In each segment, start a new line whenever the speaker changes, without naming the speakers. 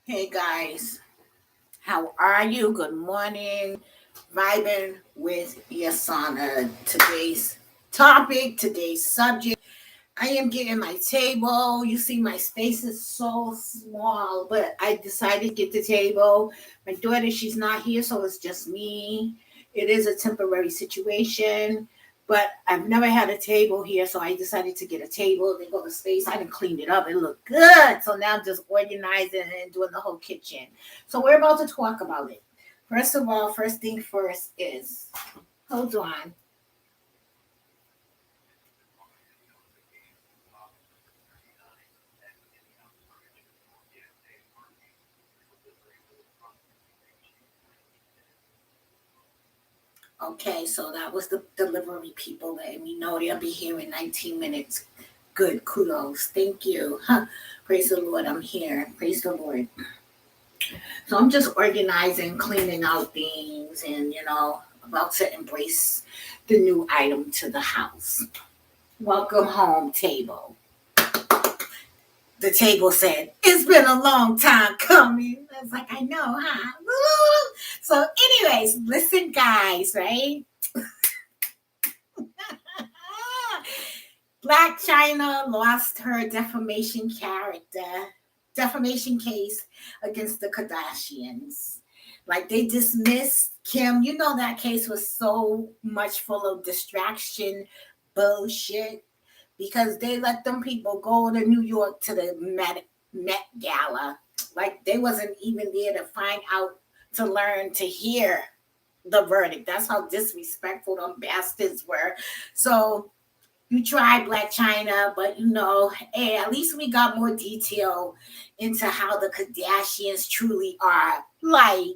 Hey guys, how are you? Good morning. Vibing with Yessayana. Today's topic, today's subject. I am getting my table. You see, my space is so small, but I decided to get the table. My daughter, she's not here, so it's just me. It is a temporary situation, but I've never had a table here, so I decided to get a table. They go to space. I didn't clean it up. It looked good. So now I'm just organizing and doing the whole kitchen. So we're about to talk about it. First of all, first thing first is hold on. Okay, so that was the delivery people letting me know they'll be here in 19 minutes. Good, kudos. Thank you. Huh. Praise the Lord, I'm here. Praise the Lord. So I'm just organizing, cleaning out things, and about to embrace the new item to the house. Welcome home, table. The table said, "It's been a long time coming." I was like, I know, huh? Woo! So, anyways, listen, guys, right? Black China lost her defamation case against the Kardashians. Like they dismissed Kim. You know that case was so much full of distraction, bullshit, because they let them people go to New York to the Met Gala. Like they wasn't even there to find out, to learn, to hear the verdict. That's how disrespectful them bastards were. So you tried Black China, but hey, at least we got more detail into how the Kardashians truly are. Like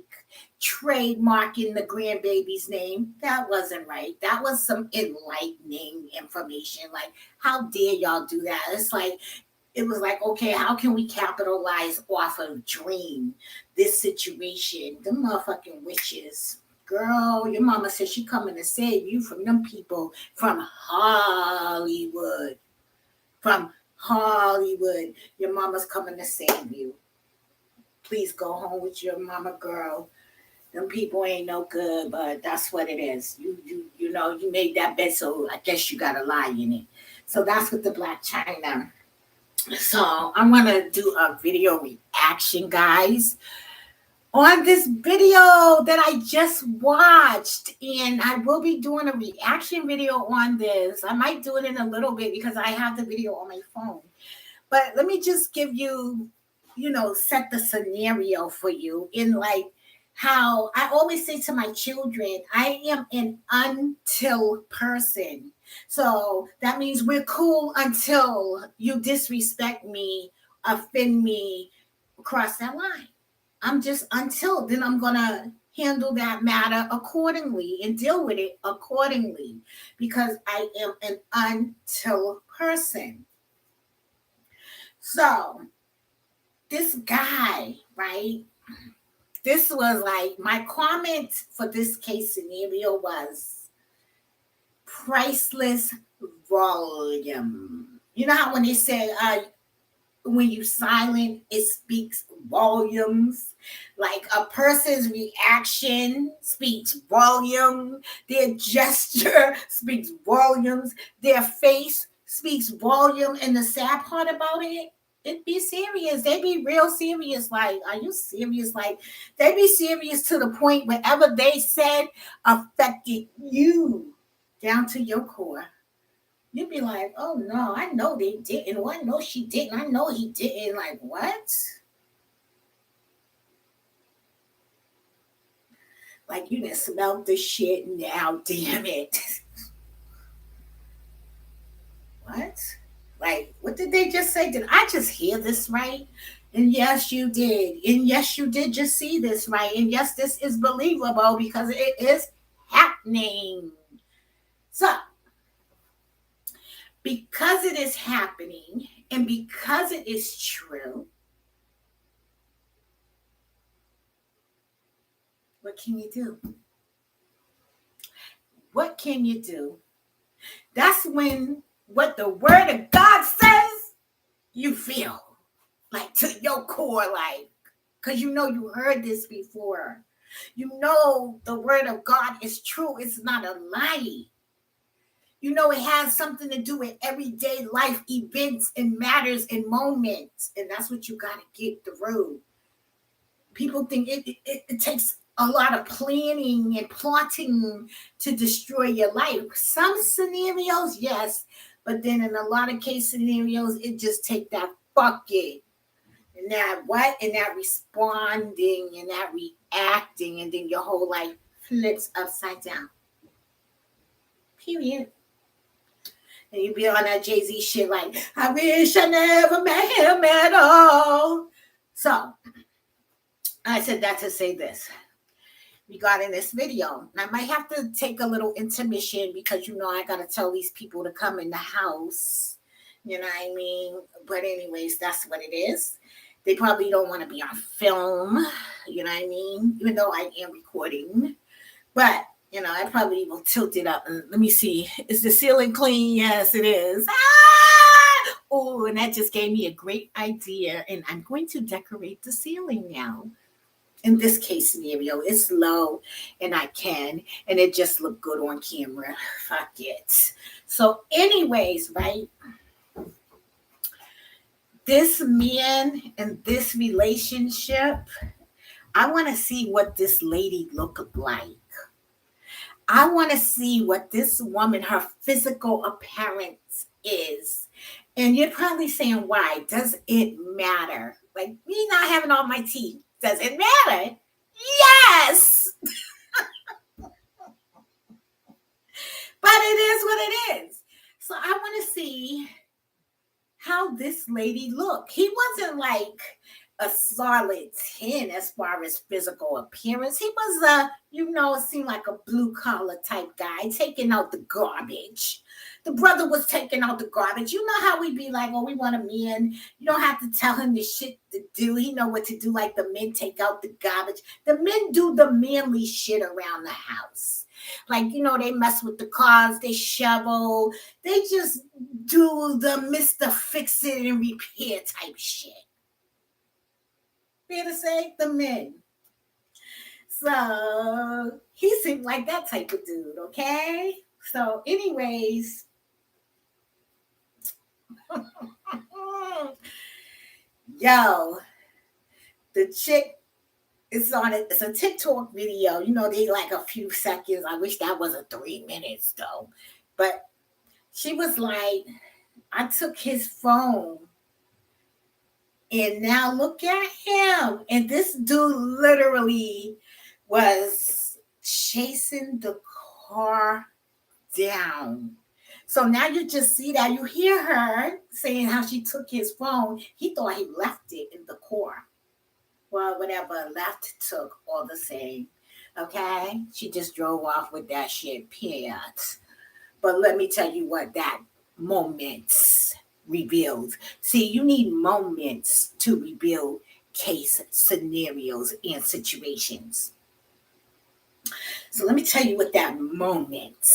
trademarking the grandbaby's name. That wasn't right. That was some enlightening information. Like, how dare y'all do that? It's like, it was like, okay, how can we capitalize off of Dream, this situation? The motherfucking witches. Girl, your mama said she coming to save you from them people from Hollywood. From Hollywood. Your mama's coming to save you. Please go home with your mama, girl. Them people ain't no good, but that's what it is. You made that bed, so I guess you gotta lie in it. So that's with the Black China. So I'm gonna do a video reaction, guys, on this video that I just watched, and I will be doing a reaction video on this. I might do it in a little bit because I have the video on my phone. But let me just give you, set the scenario for you in like how I always say to my children, I am an until person. So that means we're cool until you disrespect me, offend me, cross that line. I'm just until then I'm gonna handle that matter accordingly and deal with it accordingly because I am an until person. So this guy, right? This was like my comment for this case scenario was priceless volume. You know how when they say when you silent, it speaks volumes. Like a person's reaction speaks volume. Their gesture speaks volumes. Their face speaks volume. And the sad part about it be serious. They be real serious. Like, are you serious? Like, they be serious to the point whatever they said affected you down to your core. You'd be like, oh no, I know they didn't. Oh, I know she didn't. I know he didn't. Like, what? Like, you didn't smell the shit now, damn it. What? Like, what did they just say? Did I just hear this right? And yes, you did. And yes, you did just see this right. And yes, this is believable because it is happening. So, because it is happening and because it is true, what can you do? What can you do? That's when what the word of God says, you feel like to your core, like because you know you heard this before. You know the word of God is true. It's not a lie. You know it has something to do with everyday life events and matters and moments. And that's what you got to get through. People think it takes a lot of planning and plotting to destroy your life. Some scenarios, yes. But then in a lot of case scenarios, it just take that fuck it. And that what? And that responding and that reacting. And then your whole life flips upside down. Period. And you be on that Jay-Z shit like, I wish I never met him at all. So I said that to say this regarding this video. I might have to take a little intermission because, you know, I got to tell these people to come in the house. You know what I mean? But anyways, that's what it is. They probably don't want to be on film. You know what I mean? Even though I am recording. But, you know, I probably will tilt it up. And let me see. Is the ceiling clean? Yes, it is. Ah! Oh, and that just gave me a great idea. And I'm going to decorate the ceiling now. In this case scenario, it's low and I can, and it just looked good on camera. Fuck it. So, anyways, right? This man and this relationship, I want to see what this lady looked like. I want to see what this woman, her physical appearance is. And you're probably saying, why? Does it matter? Like, me not having all my teeth. Does it matter? Yes. But it is what it is. So I want to see how this lady looked. He wasn't like a solid 10 as far as physical appearance. He was it seemed like a blue collar type guy taking out the garbage. The brother was taking out the garbage. You know how we be like, oh, we want a man. You don't have to tell him the shit to do. He know what to do, like the men take out the garbage. The men do the manly shit around the house. Like, they mess with the cars, they shovel, they just do the Mr. Fix It and Repair type shit. Fair to say, the men. So he seemed like that type of dude, okay? So, anyways, yo, the chick is on it. It's a TikTok video. They like a few seconds. I wish that wasn't 3 minutes though. But she was like, I took his phone. And now look at him. And this dude literally was chasing the car down. So now you just see that. You hear her saying how she took his phone. He thought he left it in the car. Well, whatever, left took all the same. Okay? She just drove off with that shit, period. But let me tell you what that moment revealed. See, you need moments to reveal case scenarios and situations. So let me tell you what that moment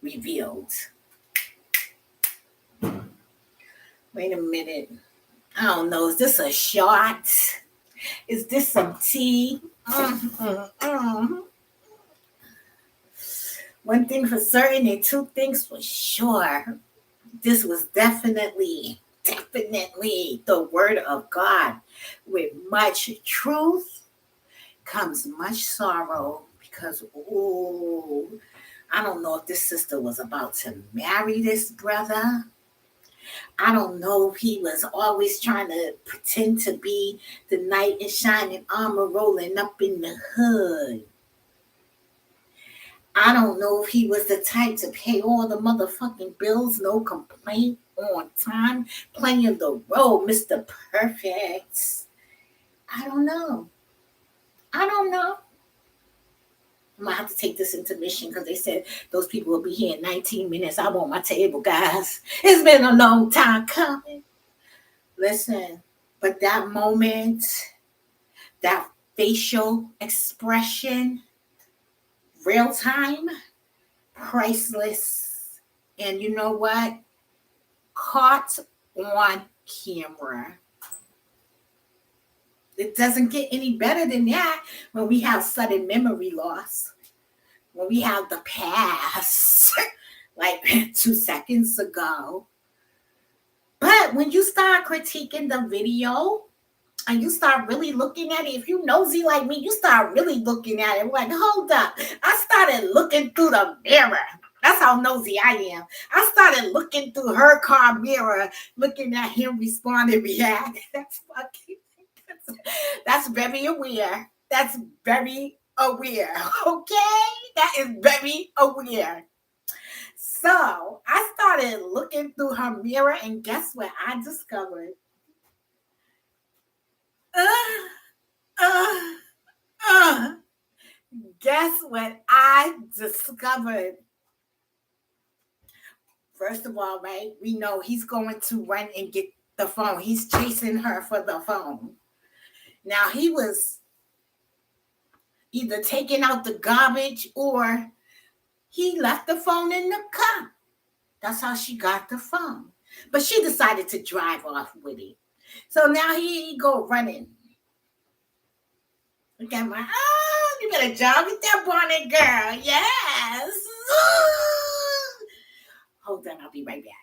revealed. Wait a minute. I don't know. Is this a shot? Is this some tea? One thing for certain and two things for sure. This was definitely the word of God. With much truth comes much sorrow because, I don't know if this sister was about to marry this brother. I don't know if he was always trying to pretend to be the knight in shining armor rolling up in the hood. I don't know if he was the type to pay all the motherfucking bills, no complaint, on time, playing the role, Mr. Perfect. I don't know. I might have to take this intermission because they said those people will be here in 19 minutes. I want my table, guys. It's been a long time coming. Listen, but that moment, that facial expression, real time, priceless. And you know what? Caught on camera. It doesn't get any better than that when we have sudden memory loss, when we have the past, like 2 seconds ago. But when you start critiquing the video and you start really looking at it, if you nosy like me, you start really looking at it. Like, hold up. I started looking through the mirror. That's how nosy I am. I started looking through her car mirror, looking at him respond and react. That's very aware. That's very aware. Okay? That is very aware. So I started looking through her mirror, and guess what I discovered? Uh, uh, guess what I discovered? First of all, right, we know he's going to run and get the phone. He's chasing her for the phone. Now, he was either taking out the garbage or he left the phone in the car. That's how she got the phone. But she decided to drive off with it. So now he go running. Look at my, oh, you better jog with that bonnet, girl. Yes. Hold on, I'll be right back.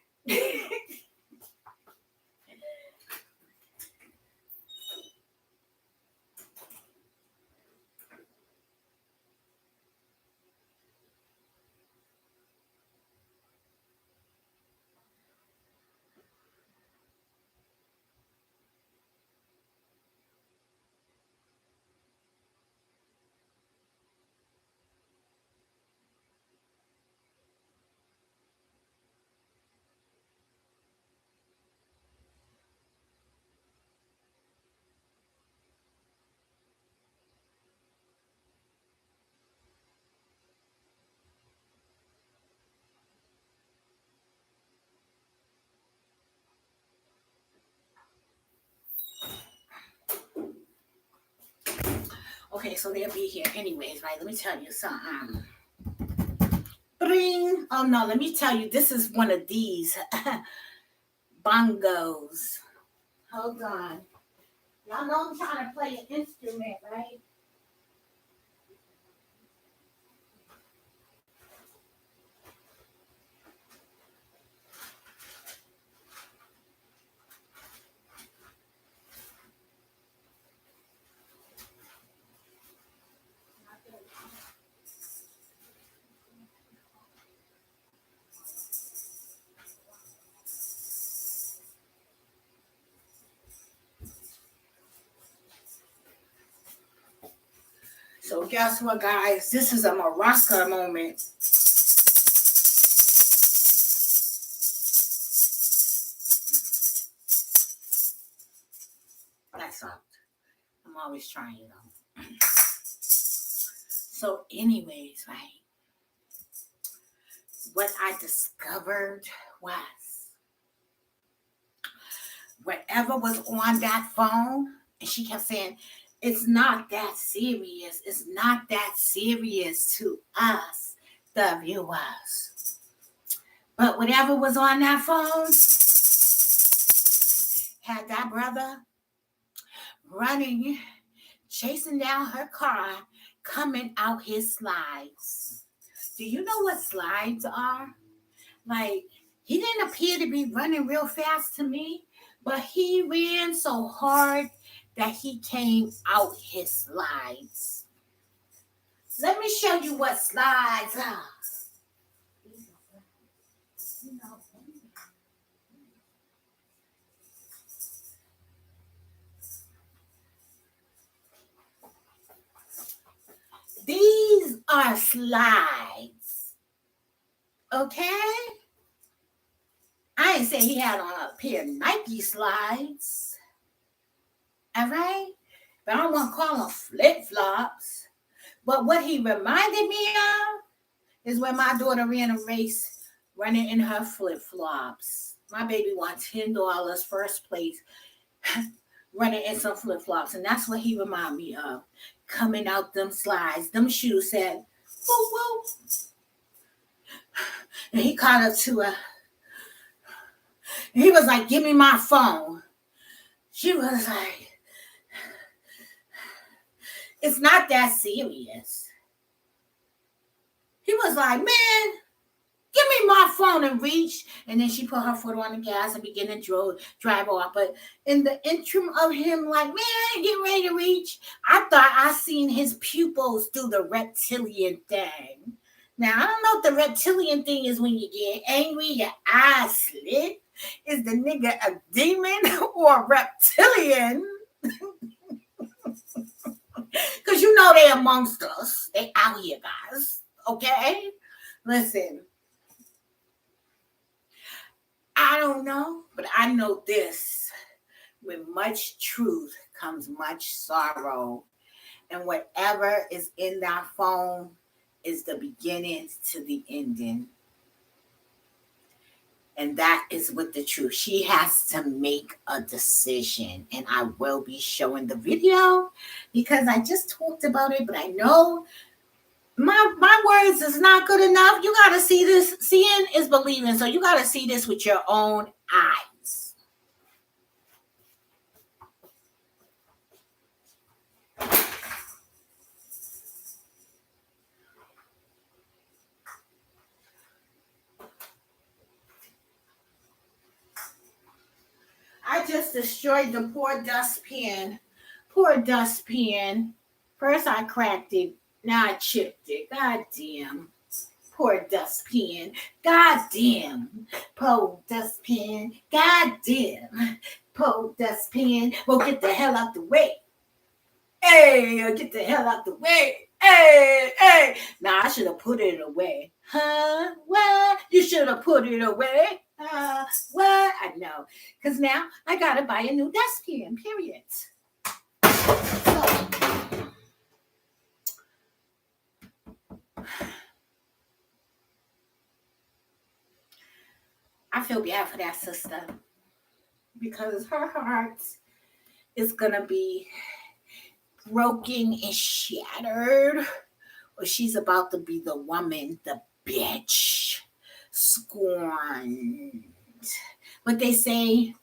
Okay, so they'll be here anyways, right? Let me tell you something. Bring. Oh no, let me tell you, this is one of these bongos. Hold on. Y'all know I'm trying to play an instrument, right? So guess what, guys? This is a maraca moment. That's all. I'm always trying, So, anyways, right? What I discovered was whatever was on that phone, and she kept saying, it's not that serious. It's not that serious to us, the viewers. But whatever was on that phone had that brother running, chasing down her car, coming out his slides. Do you know what slides are? Like, he didn't appear to be running real fast to me, but he ran so hard that he came out his slides. Let me show you what slides are. These are slides. Okay? I ain't say he had on a pair of Nike slides. All right? But I don't want to call them flip-flops. But what he reminded me of is when my daughter ran a race running in her flip-flops. My baby won $10 first place running in some flip-flops. And that's what he reminded me of. Coming out them slides. Them shoes said, woo, woo. And he caught up to her. And he was like, give me my phone. She was like, It's not that serious. He was like, man, give me my phone and reach. And then she put her foot on the gas and began to drive off. But in the interim of him, like, man, get ready to reach, I thought I seen his pupils do the reptilian thing. Now, I don't know if the reptilian thing is when you get angry, your eyes slit. Is the nigga a demon or a reptilian? Because you know they amongst us. They out here, guys. Okay? Listen, I don't know, but I know this. With much truth comes much sorrow. And whatever is in that phone is the beginning to the ending. And that is with the truth. She has to make a decision. And I will be showing the video because I just talked about it, but I know my words is not good enough. You got to see this. Seeing is believing. So you got to see this with your own eyes. I just destroyed the poor dustpan. Poor dustpan. First I cracked it. Now I chipped it. God damn. Poor dustpan. God damn. Poor dustpan. God damn. Poor dustpan. Well, get the hell out the way. Hey, get the hell out the way. Hey, hey. Now I should have put it away. Huh? What? You should have put it away. What? I know. Because now I got to buy a new dustpan, period. So, I feel bad for that sister because her heart is going to be broken and shattered, or she's about to be the woman, the bitch, scorned. But they say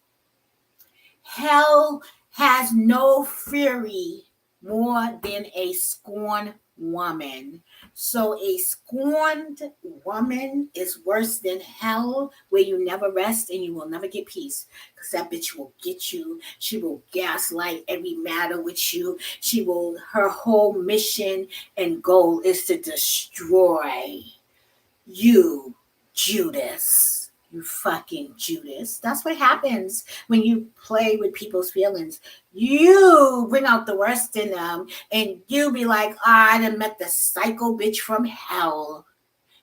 hell has no fury more than a scorned woman. So a scorned woman is worse than hell, where you never rest and you will never get peace. Because that bitch will get you. She will gaslight every matter with you. Her whole mission and goal is to destroy you, Judas. You fucking Judas. That's what happens when you play with people's feelings. You bring out the worst in them and you be like, I done met the psycho bitch from hell.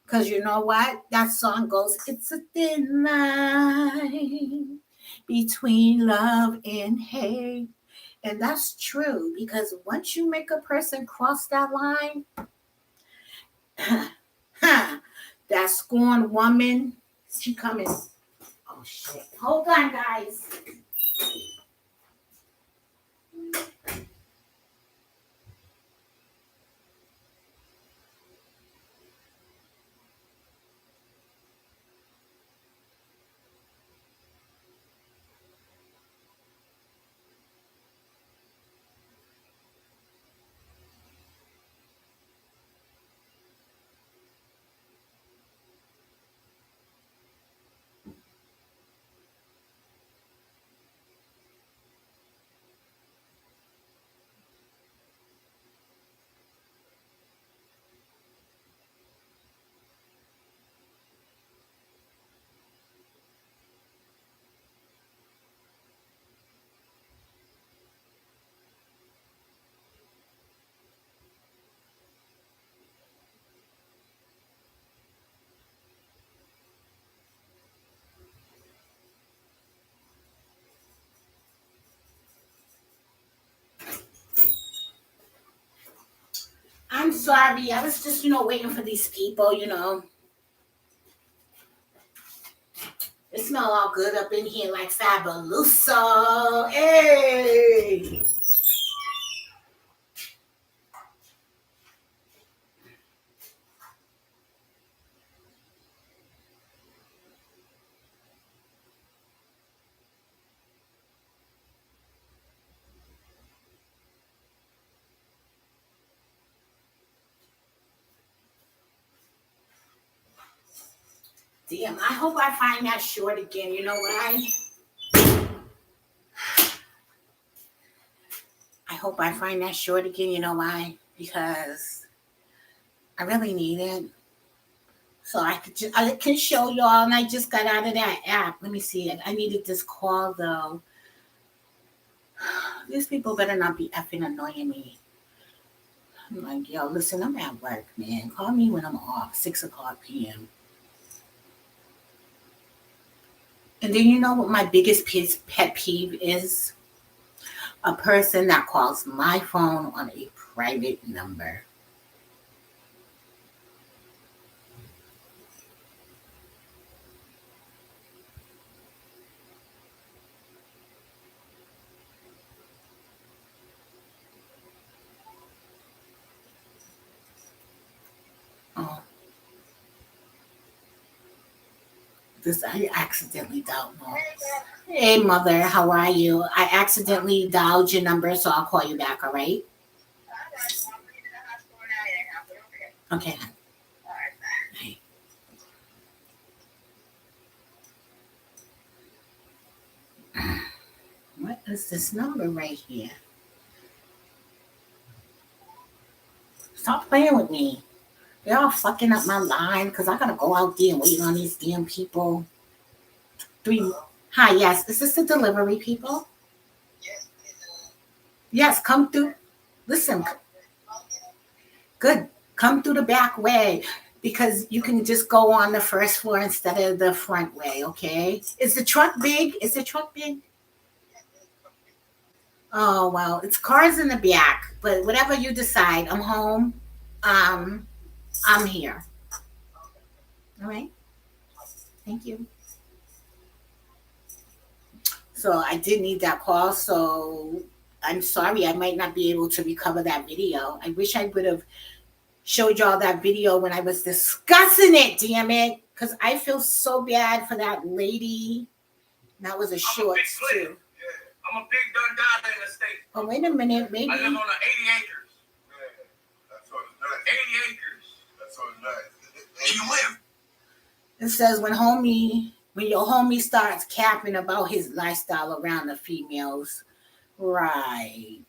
Because you know what? That song goes, it's a thin line between love and hate. And that's true because once you make a person cross that line, that scorned woman, she coming. Oh shit. Hold on, guys. I'm sorry. I was just, waiting for these people. It smell all good up in here like Fabuloso. Hey. Damn, I hope I find that short again. You know why? I hope I find that short again. You know why? Because I really need it. So I can show y'all, and I just got out of that app. Let me see it. I needed this call though. These people better not be effing annoying me. I'm like, yo, listen, I'm at work, man. Call me when I'm off, 6:00 p.m. And then you know what my biggest pet peeve is? A person that calls my phone on a private number. Oh, this I accidentally dialed. No. Hey, mother, how are you? I accidentally dialed your number, so I'll call you back. All right? Okay. Hey. What is this number right here? Stop playing with me. They're all fucking up my line because I gotta go out there and wait on these damn people. Three. Hi, yes. Is this the delivery people? Yes, come through. Listen, good. Come through the back way because you can just go on the first floor instead of the front way, okay? Is the truck big? Is the truck big? Oh, well, it's cars in the back, but whatever you decide, I'm home. Um, I'm here. All right. Thank you. So I did need that call. So I'm sorry, I might not be able to recover that video. I wish I would have showed y'all that video when I was discussing it, damn it. Because I feel so bad for that lady. That was a short too. Yeah. I'm a big Dundada in the state. Oh, wait a minute, maybe. I live on 80 acres. Yeah, that's what it's nice. 80 acres. That's what it's nice. Where you live? It says when your homie starts capping about his lifestyle around the females. Right.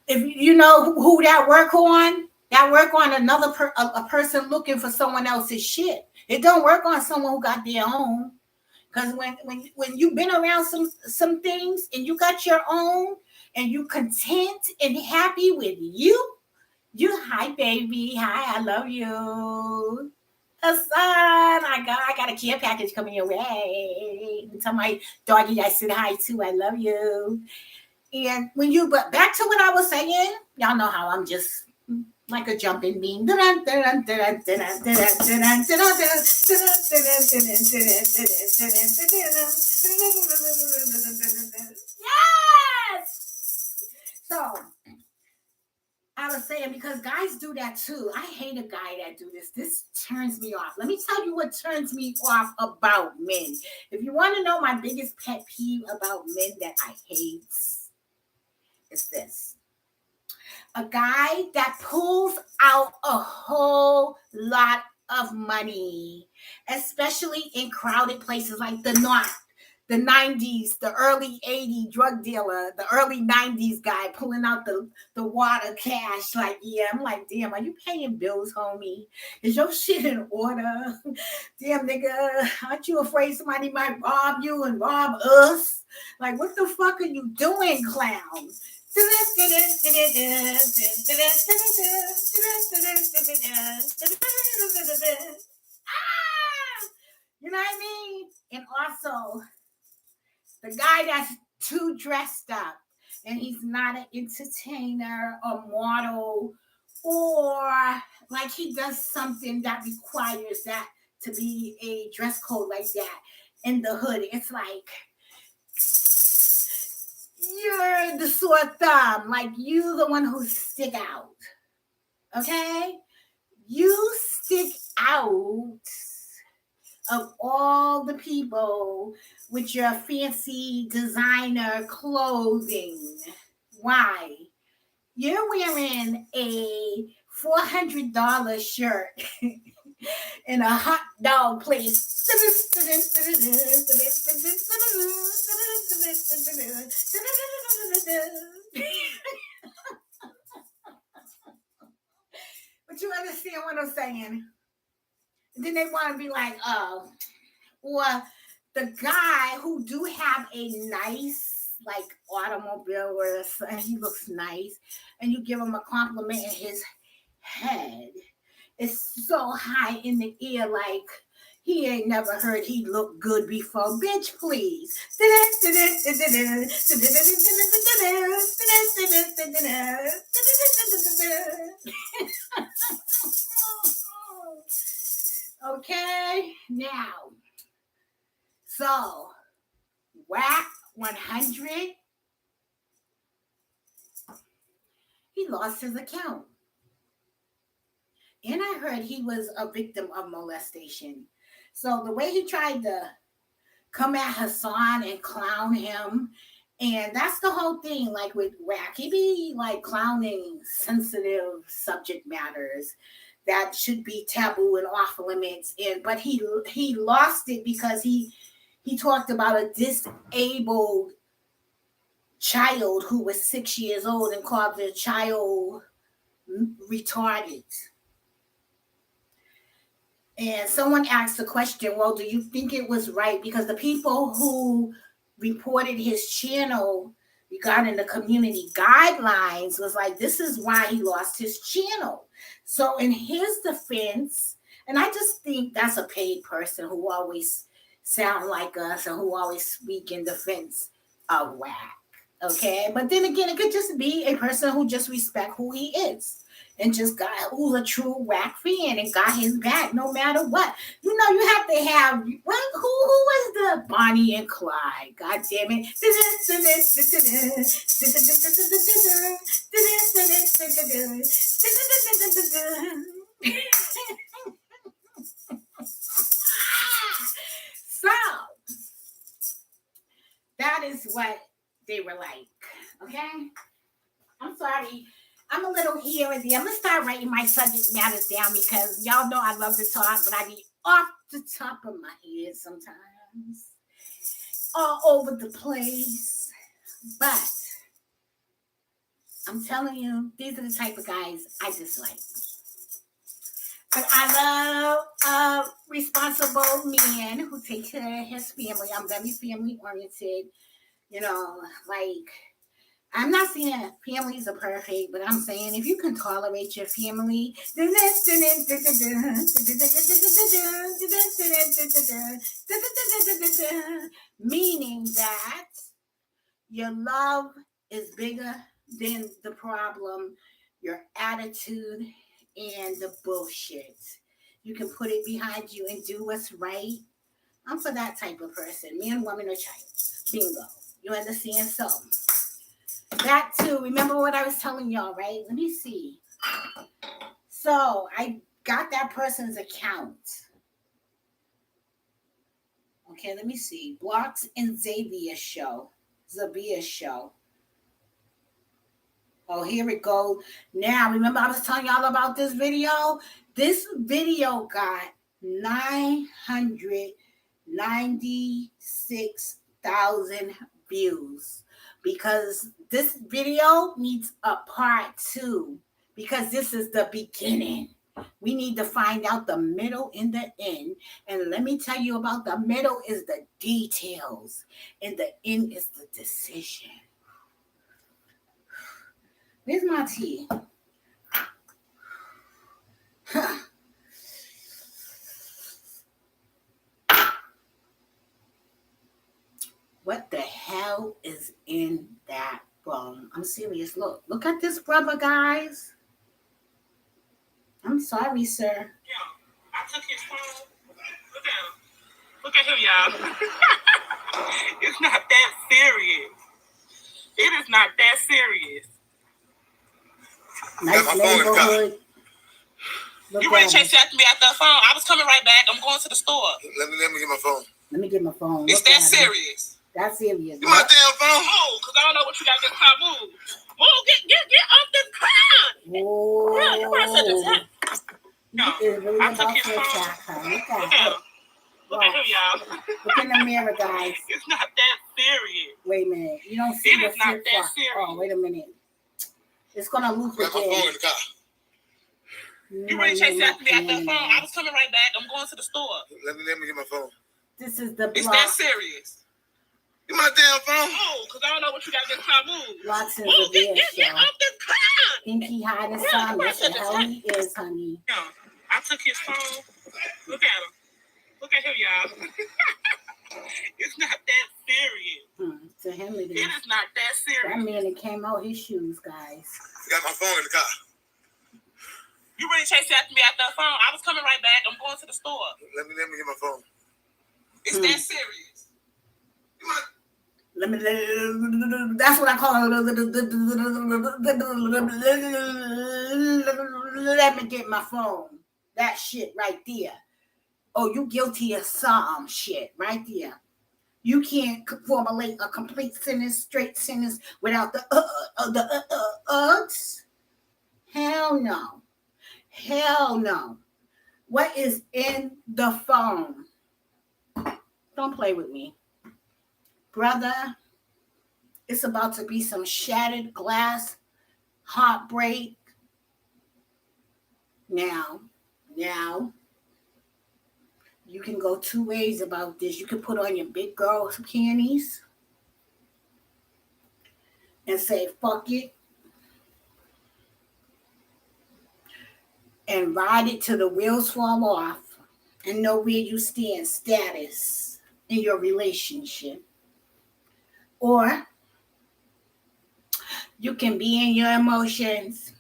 If you know who that work on another a person looking for someone else's shit. It don't work on someone who got their own. Because when you've been around some things and you got your own and you content and happy with you hi baby, hi, I love you. Son, I got a care package coming your way. Tell my doggy I said hi too. I love you. And but back to what I was saying, y'all know how I'm just like a jumping bean. Yes. So I was saying because guys do that too. I hate a guy that do this. This turns me off. Let me tell you what turns me off about men. If you want to know my biggest pet peeve about men that I hate, is this. A guy that pulls out a whole lot of money, especially in crowded places like the North. The 90s, the early 80s drug dealer, the early 90s guy pulling out the water cash. Like, yeah, I'm like, damn, are you paying bills, homie? Is your shit in order? Damn, nigga, aren't you afraid somebody might rob you and rob us? Like, what the fuck are you doing, clown? You know what I mean? And also, the guy that's too dressed up and he's not an entertainer or model or like he does something that requires that to be a dress code like that in the hood. It's like you're the sore thumb, like you the one who stick out. Okay? You stick out of all the people with your fancy designer clothing. Why? You're wearing a $400 shirt in a hot dog place. But you understand what I'm saying? And then they want to be like, oh, or the guy who do have a nice like automobile or and he looks nice, and you give him a compliment and his head is so high in the air, like he ain't never heard he looked good before. Bitch, please. Okay, now, so whack 100, he lost his account. And I heard he was a victim of molestation. So the way he tried to come at Hassan and clown him, and that's the whole thing, like with whack, he be like clowning sensitive subject matters that should be taboo and off limits. And but he lost it because he talked about a disabled child who was 6 years old and called the child retarded. And someone asked the question, well, do you think it was right? Because the people who reported his channel regarding the community guidelines was like, this is why he lost his channel. So in his defense, and I just think that's a paid person who always sound like us and who always speak in defense of whack. Okay, but then again, it could just be a person who just respect who he is and just got who's a true whack fan and got his back no matter what. You know, you have to have who was the Bonnie and Clyde? God damn it. So that is what they were like. Okay? I'm sorry. I'm a little here and there. I'm going to start writing my subject matters down because y'all know I love to talk, but I be off the top of my head sometimes. All over the place. But I'm telling you, these are the type of guys I dislike. But I love responsible men who take care of his family. I'm very family oriented. You know, like, I'm not saying families are perfect, but I'm saying if you can tolerate your family, meaning that your love is bigger than the problem, your attitude, and the bullshit. You can put it behind you and do what's right. I'm for that type of person, man, woman, or child. Bingo. You understand? So that too. Remember what I was telling y'all, right? Let me see. So I got that person's account. Okay, let me see. Blocks and Xavier's show. Oh, here we go. Now, remember I was telling y'all about this video? This video got 996,000 views because this video needs a part 2 because this is the beginning. We need to find out the middle and the end. And let me tell you about the middle is the details and the end is the decision. Where's my tea? What the hell is in that phone? I'm serious. Look at this brother, guys. I'm sorry, sir.
Yeah, I took his phone. Look at him, y'all. It's not that serious. It is not that serious.
Nice neighborhood.
You ready to chase after me after the phone? I was coming right back. I'm going to the store.
Let me get my phone.
Let me get my phone.
It's that serious.
That's serious.
You my damn phone?
Move, because I don't know what you got in this car. Move. Move, get off this car.
Oh.
Yeah, you probably said this.
You is really
I took
about
his
to
phone.
attack her. Look
Look
at
at
look.
him. Look at him,
Watch.
y'all.
Look in the mirror, guys.
It's not that serious.
Wait a minute. You don't see
It
the
is not
flip
that
flop.
serious.
Oh, wait a minute. It's gonna loop
Got my phone
again.
in the car.
You ready to chase after me at the phone? I was coming right back. I'm going to the store.
Let me get my phone.
This is the
It's
block.
that serious.
Get my damn phone.
Oh, because I don't know what you got against my move.
Watson's
Move
a
it.
bitch,
Get
y'all.
off the car.
Think he hiding something? That's the hell he is, honey.
Yeah, I took his phone. Look at him. Look at him, y'all. It's not that serious.
To him it
It
is.
is not that
That
serious.
man that came out his shoes, guys.
Got my phone in the car.
You ready to chase after me at the phone? I was coming right back. I'm going to the store.
Let me get my phone.
It's that serious.
That's what I call it. Let me get my phone. That shit right there. Oh, you guilty of some shit right there. You can't formulate a complete sentence, straight sentence without the ughs. Hell no. Hell no. What is in the phone? Don't play with me. Brother, it's about to be some shattered glass, heartbreak. Now, you can go two ways about this. You can put on your big girl panties and say, fuck it, and ride it till the wheels fall off and know where you stand status in your relationship. Or you can be in your emotions,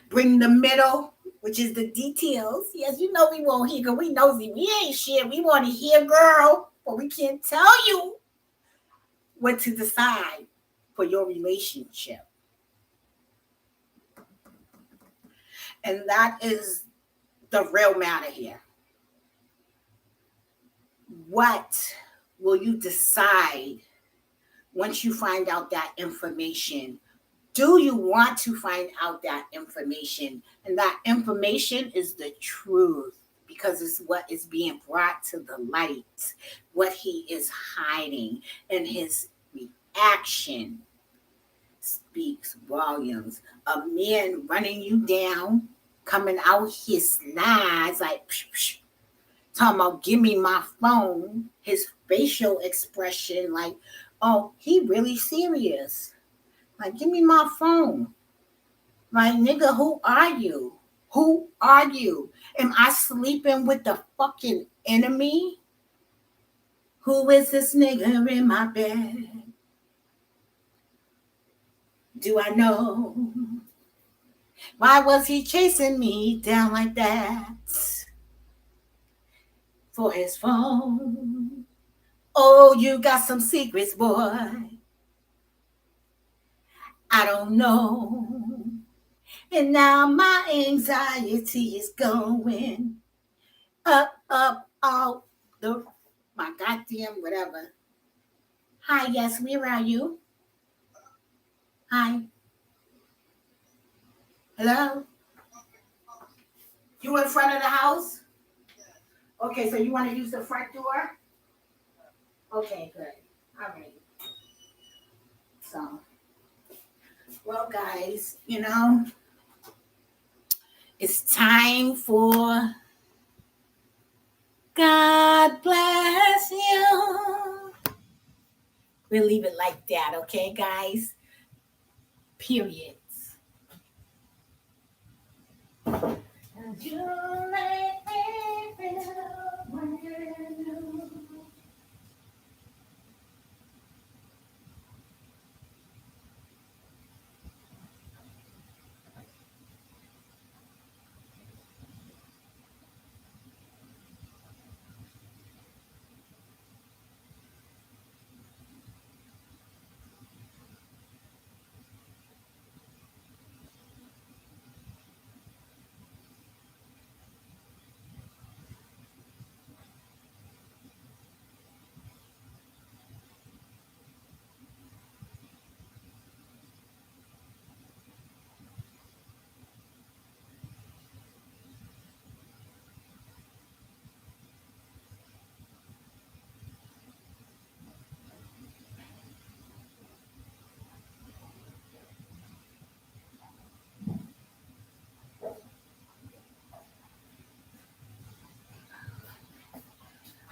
bring the middle, which is the details. Yes, you know we won't hear because we nosy. We ain't shit. We want to hear, girl, but we can't tell you what to decide for your relationship. And that is the real matter here. What will you decide once you find out that information? Do you want to find out that information? And that information is the truth because it's what is being brought to the light, what he is hiding, and his reaction speaks volumes. A man running you down, coming out his slides like, psh, psh, talking about give me my phone, his facial expression like, oh, he really serious. Like, give me my phone. Like, nigga, who are you? Who are you? Am I sleeping with the fucking enemy? Who is this nigga in my bed? Do I know? Why was he chasing me down like that? For his phone. Oh, you got some secrets, boy. I don't know. And now my anxiety is going up, all the my goddamn whatever. Hi, yes, where are you? Hi. Hello? You in front of the house? Okay, so you want to use the front door? Okay, good. All right. So, well, guys, it's time for God bless you. We'll leave it like that, okay, guys? Period.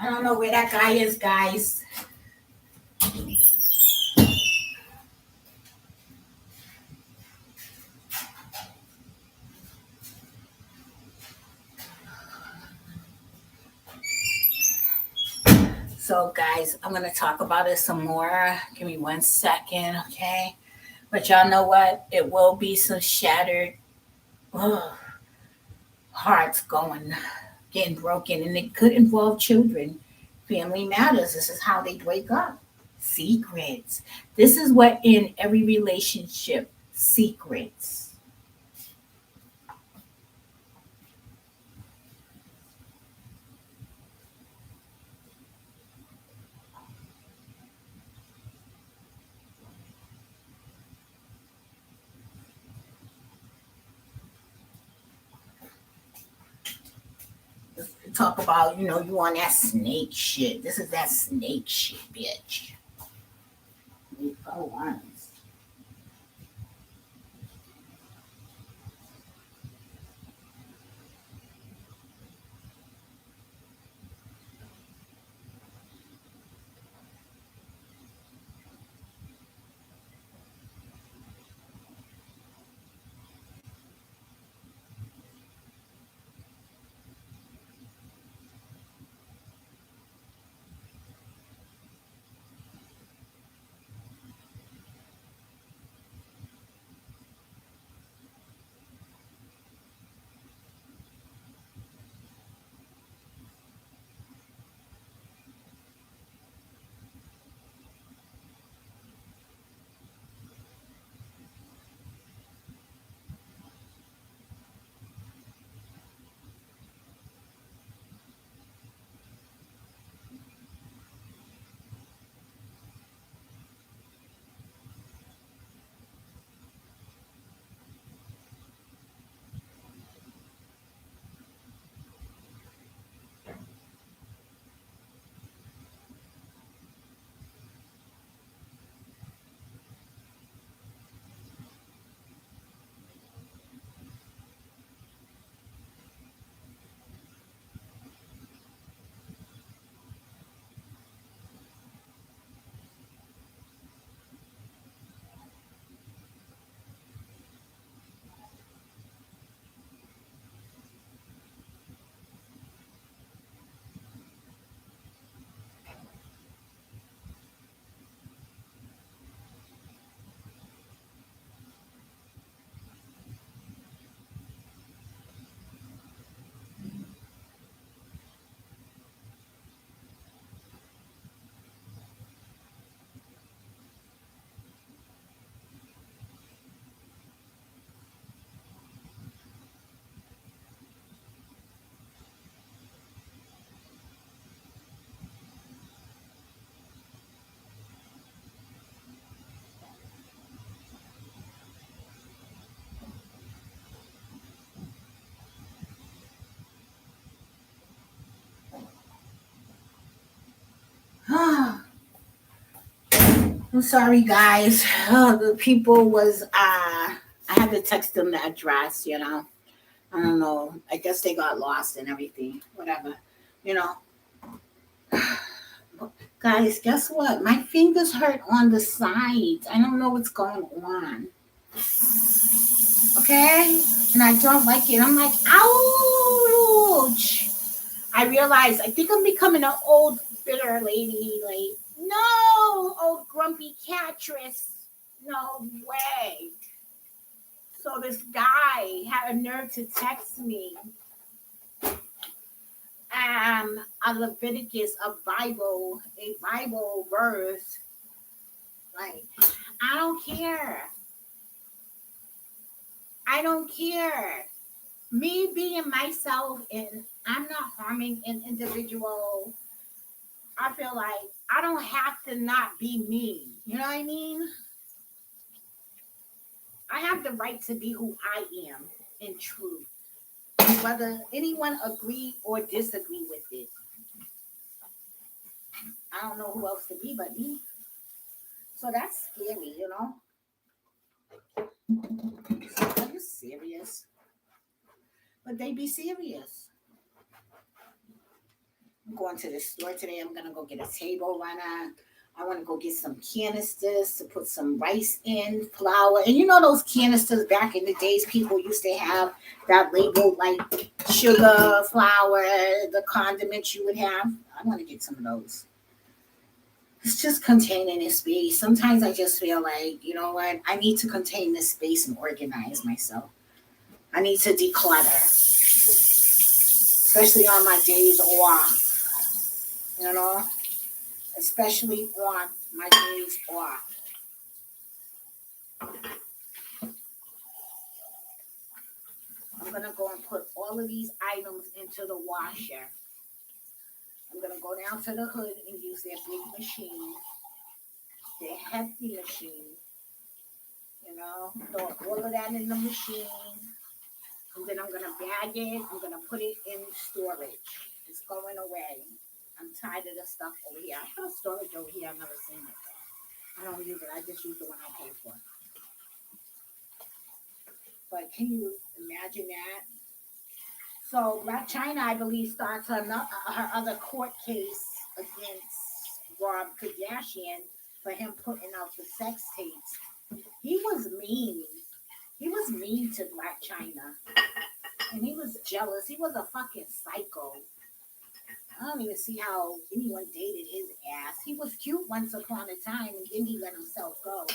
I don't know where that guy is, guys. So, guys, I'm going to talk about it some more. Give me 1 second, okay? But y'all know what? It will be some shattered ugh, hearts going, getting broken, and it could involve children. Family matters. This is how they break up. Secrets. This is what in every relationship, secrets. Talk about, you on that snake shit. This is that snake shit, bitch. Oh, honest. I'm sorry, guys. The people was I had to text them the address. I don't know. I guess they got lost and everything. Whatever. You know, guys. Guess what? My fingers hurt on the sides. I don't know what's going on. Okay, and I don't like it. I'm like, ouch. I realize I think I'm becoming an old bitter lady. Like, no, old grumpy catress. No way. So this guy had a nerve to text me a Leviticus, a Bible verse. Like, I don't care. I don't care. Me being myself and I'm not harming an individual. I feel like I don't have to not be me. You know what I mean? I have the right to be who I am in truth, whether anyone agree or disagree with it. I don't know who else to be but me. So that's scary. So are you serious? But they be serious. I'm going to the store today. I'm gonna go get a table runner. I want to go get some canisters to put some rice in, flour. And you know those canisters back in the days people used to have that label like sugar, flour, the condiments you would have. I want to get some of those. It's just containing this space. Sometimes I just feel like, you know what? I need to contain this space and organize myself. I need to declutter, especially on my days off, you know, especially on my days off. I'm going to go and put all of these items into the washer. I'm going to go down to the hood and use their big machine, their hefty machine, you know, throw all of that in the machine. And then I'm going to bag it. I'm going to put it in storage. It's going away. I'm tired of the stuff over here. I put a storage over here. I've never seen it. I don't use it. I just use the one I pay for. But can you imagine that? So Black China, I believe, starts her other court case against Rob Kardashian for him putting out the sex tapes. He was mean. He was mean to Black China. And he was jealous. He was a fucking psycho. I don't even see how anyone dated his ass. He was cute once upon a time, and then he let himself go.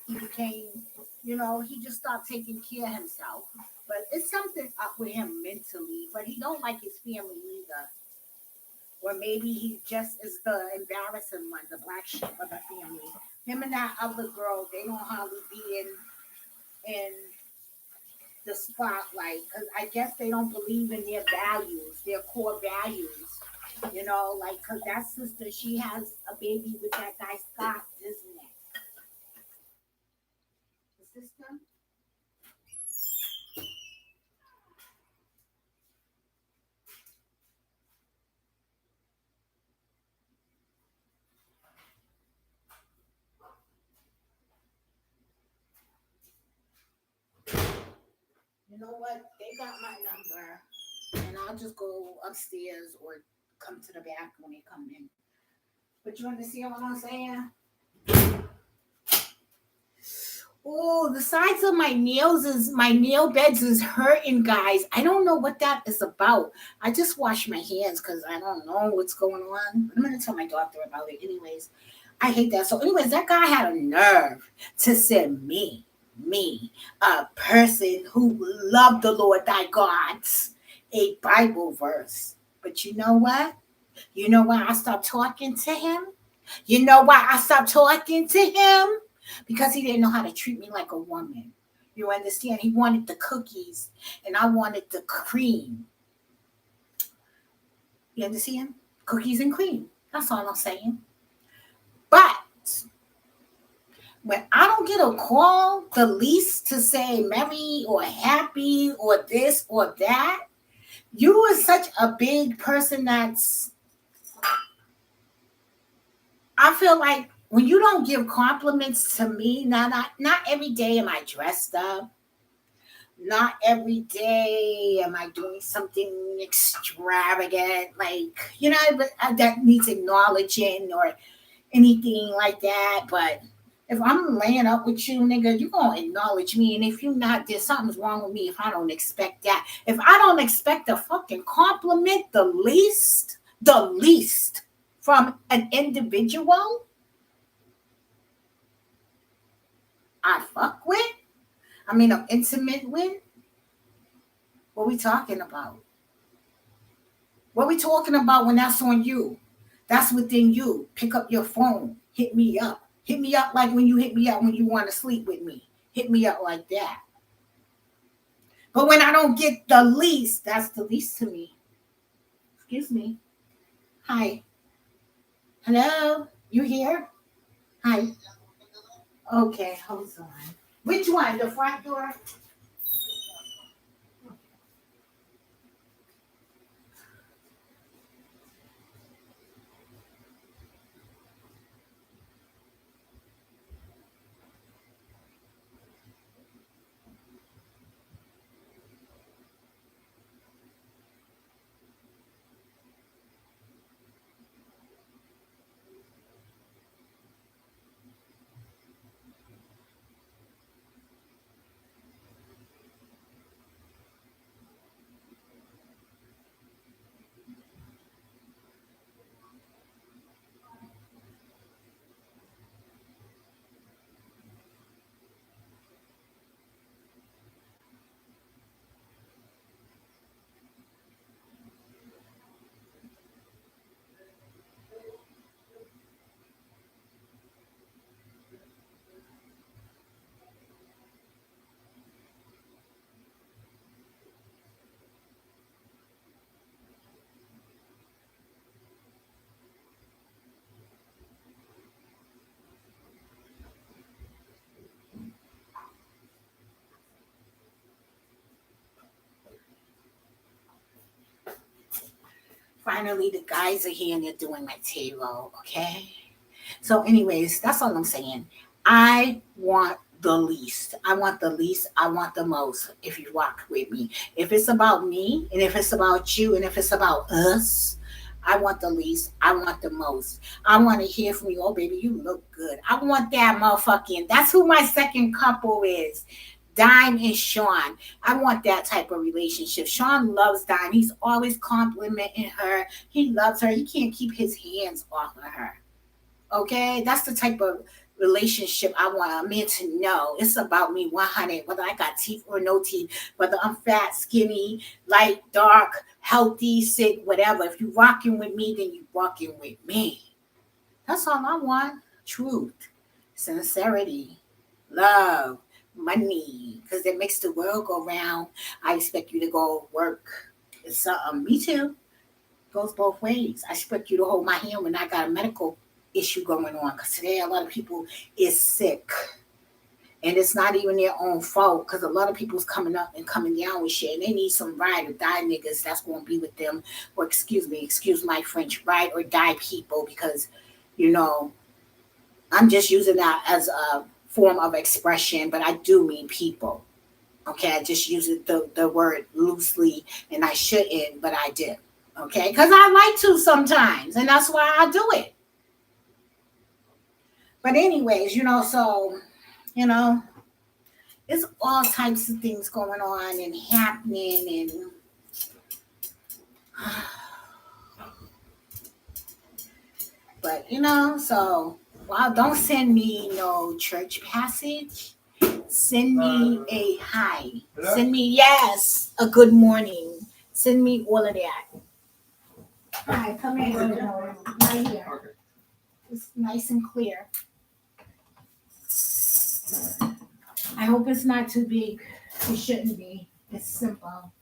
He became, you know, he just stopped taking care of himself. But it's something up with him mentally. But he don't like his family either. Or maybe he just is the embarrassing one, the black sheep of the family. Him and that other girl, they don't hardly be in the spotlight because I guess they don't believe in their values, their core values. You know, like because that sister, she has a baby with that guy Scott, isn't it? The sister. You know what? They got my number, and I'll just go upstairs or come to the back when they come in. But you understand what I'm saying? Oh, the sides of my nail beds is hurting, guys. I don't know what that is about. I just wash my hands because I don't know what's going on. I'm gonna tell my doctor about it. Anyways, I hate that. So, anyways, that guy had a nerve to send me, a person who loved the Lord thy God, a Bible verse. But you know what? You know why I stopped talking to him? You know why I stopped talking to him? Because he didn't know how to treat me like a woman. You understand? He wanted the cookies and I wanted the cream. You understand? Cookies and cream. That's all I'm saying. But when I don't get a call, the least to say merry or happy or this or that, you are such a big person that's, I feel like when you don't give compliments to me, not every day am I dressed up. Not every day am I doing something extravagant, like, you know, but that needs acknowledging or anything like that. But if I'm laying up with you, nigga, you gonna acknowledge me. And if you're not, there's something's wrong with me if I don't expect that. If I don't expect a fucking compliment, the least from an individual I fuck with, I mean, I'm intimate with, what we talking about? What we talking about when that's on you? That's within you. Pick up your phone. Hit me up. Hit me up like when you hit me up when you want to sleep with me. Hit me up like that. But when I don't get the least, that's the least to me. Excuse me. Hi. Hello? You here? Hi. Okay, hold on. Which one? The front door? finally the guys are here and they're doing my table, okay? So, anyways, that's all I'm saying. I want the least. I want the least. I want the most if you rock with me. If it's about me and if it's about you and if it's about us, I want the least. I want the most. I want to hear from you. Oh, baby, you look good. I want that motherfucking. That's who my second couple is. Dime and Sean. I want that type of relationship. Sean loves Dime. He's always complimenting her. He loves her. He can't keep his hands off of her. Okay, that's the type of relationship I want a man to know. It's about me 100, whether I got teeth or no teeth, whether I'm fat, skinny, light, dark, healthy, sick, whatever. If you rocking with me, then you rocking with me. That's all I want. Truth, sincerity, love, money, because it makes the world go round. I expect you to go work. It's me too. Goes both ways. I expect you to hold my hand when I got a medical issue going on. Because today a lot of people is sick. And it's not even their own fault. Because a lot of people's coming up and coming down with shit. And they need some ride or die niggas that's going to be with them. Or excuse my French, ride or die people. Because, you know, I'm just using that as a form of expression. But I do mean people. Okay, I just use the word loosely. And I shouldn't, but I did. Okay, because I like to sometimes, and that's why I do it. But anyways, so you know, it's all types of things going on and happening, and but so well, don't send me no church passage. Send me a hi. Send me yes, a good morning. Send me all of that. Hi, come here. Right here. It's nice and clear. I hope it's not too big. It shouldn't be. It's simple.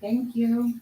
Thank you.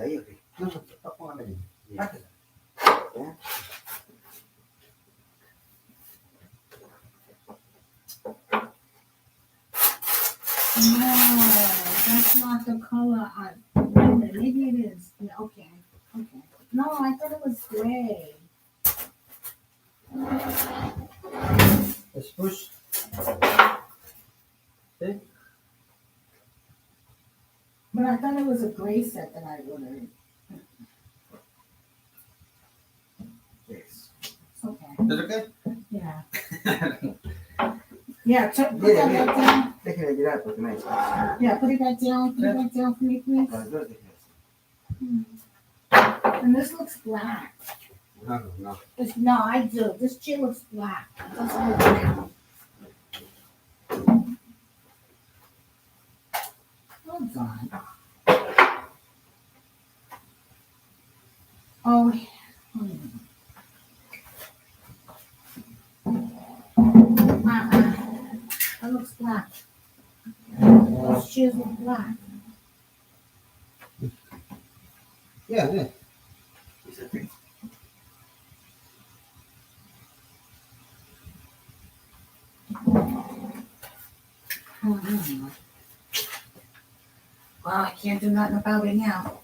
queda ahí, ok. No, no, póngame ahí. Sáquela. ¿Ya?
No, that's not the color. Wait a minute, maybe it is. Yeah, okay. Okay. No, I thought it was gray.
Let's push. See?
But I thought it was a gray set that I ordered.
Yes.
It's okay.
¿Es okay?
Yeah. Yeah, put
Mire,
that
mire.
back down.
Déjeme tirar porque no hay espacio.
Yeah, put it back down. Put it back down for me, please.
Las dos déjeme así.
And this looks black.
No, no, no.
No, I do. This chair looks black. It doesn't look brown. Hold on. Oh, that looks black. Those chairs look black.
Yeah, yeah. It's okay.
Well, I can't do nothing about it now.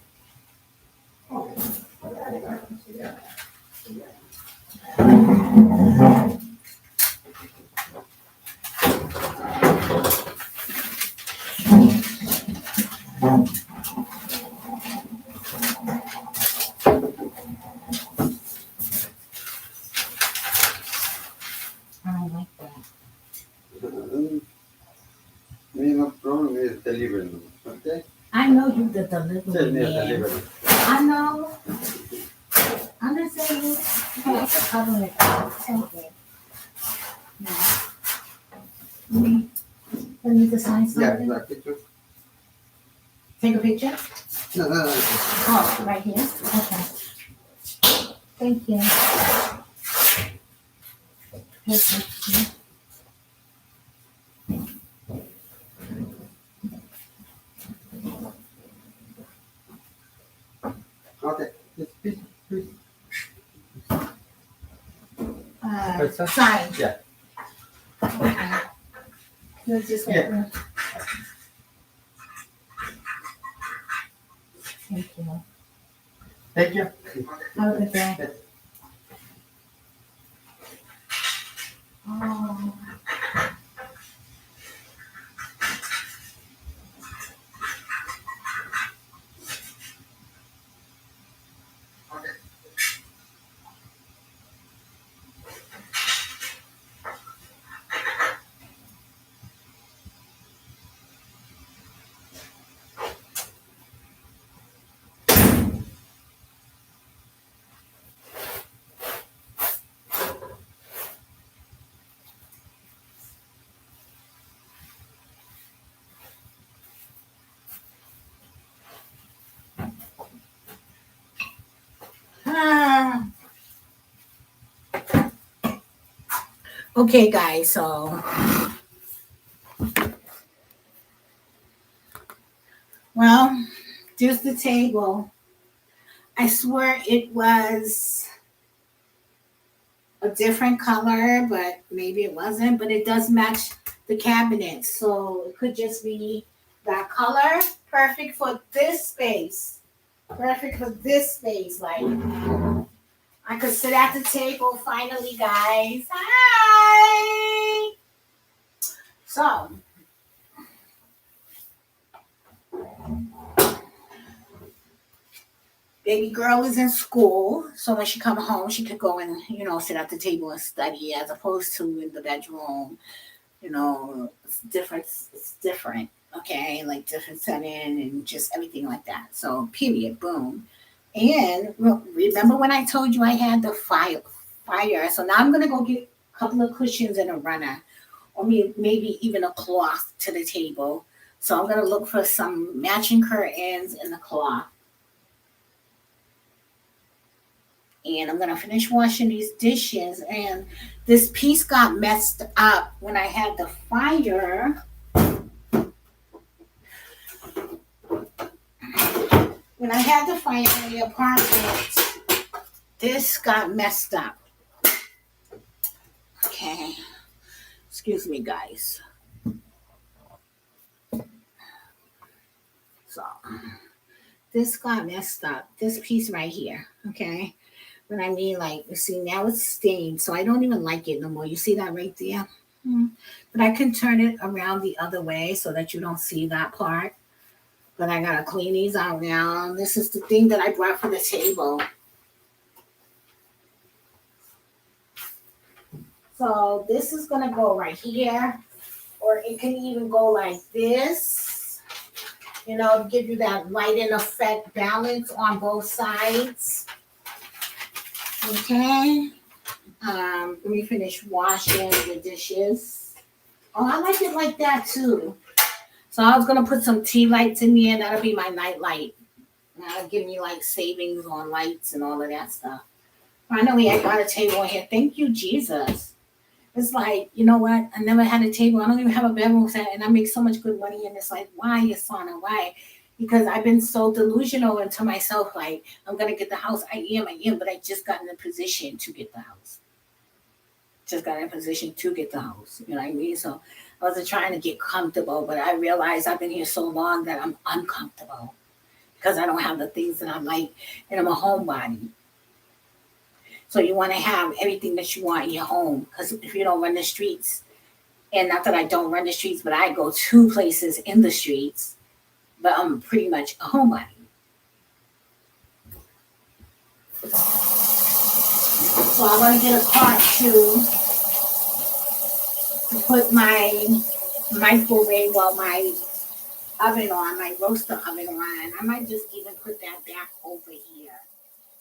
I don't like that.
No problem with delivery, okay?
I know you the
Tell
delivery
me a
man.
delivery.
I know. I'm just saying, okay, I can cover it. It's okay. Yeah. I need to sign
Yeah,
something.
like it.
Take a picture?
No, no, no.
Oh, right here? Okay. Thank you. Perfect.
Okay, this piece, please. What's that?
Sign.
Yeah.
Okay. You'll just
Yeah.
Thank you.
Thank you.
Have a good day. Oh. Ah. Okay, guys, so well, there's the table. I swear it was a different color, but maybe it wasn't, but it does match the cabinet. So it could just be that color. Perfect for this space. Perfect for this space. Like I could sit at the table finally, guys. Hi. So baby girl is in school, so when she come home, she could go and sit at the table and study, as opposed to in the bedroom. It's different. It's different. Okay, like different setting and just everything like that. So period, boom. And remember when I told you I had the fire? So now I'm gonna go get a couple of cushions and a runner, or maybe even a cloth to the table. So I'm gonna look for some matching curtains and a cloth. And I'm gonna finish washing these dishes. And this piece got messed up when I had the fire. when I had the fire in the apartment, this got messed up. Okay. Excuse me, guys. So, this got messed up. This piece right here. Okay. But I mean, like, you see, now it's stained, so I don't even like it no more. You see that right there? But I can turn it around the other way so that you don't see that part. But I gotta clean these out now. This is the thing that I brought for the table. So this is gonna go right here, or it can even go like this. To give you that light and effect balance on both sides. Okay. Let me finish washing the dishes. Oh, I like it like that too. So I was gonna put some tea lights in there. That'll be my night light. That'll give me like savings on lights and all of that stuff. Finally, I got a table in here. Thank you, Jesus. It's like, you know what? I never had a table. I don't even have a bedroom set, and I make so much good money. And it's like, why, Yessayana? Why? Because I've been so delusional into myself. Like, I'm gonna get the house. I am, but I just got in a position to get the house. Just got in a position to get the house. You know what I mean? So I wasn't trying to get comfortable, but I realized I've been here so long that I'm uncomfortable because I don't have the things that I like, and I'm a homebody. So you want to have everything that you want in your home, because if you don't run the streets, and not that I don't run the streets, but I go to places in the streets, but I'm pretty much a homebody. So I want to get a cart to put my microwave or my oven on, my roaster oven on. I might just even put that back over here.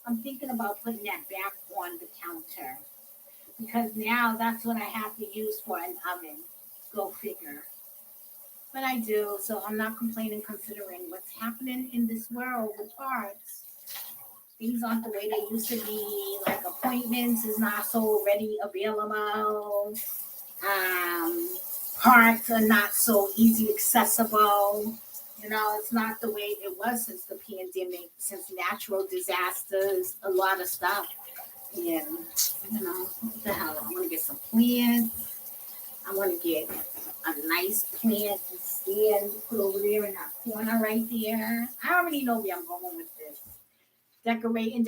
I'm thinking about putting that back on the counter because now that's what I have to use for an oven. Go figure. But I do, so I'm not complaining considering what's happening in this world with parts. Things aren't the way they used to be. Like appointments is not so ready available. Um, Parts are not so easy accessible. It's not the way it was since the pandemic, since natural disasters, a lot of stuff. And what the hell? I want to get some plants. I want to get a nice plant to stand, put over there in that corner right there. I already know where I'm going with this. Decorating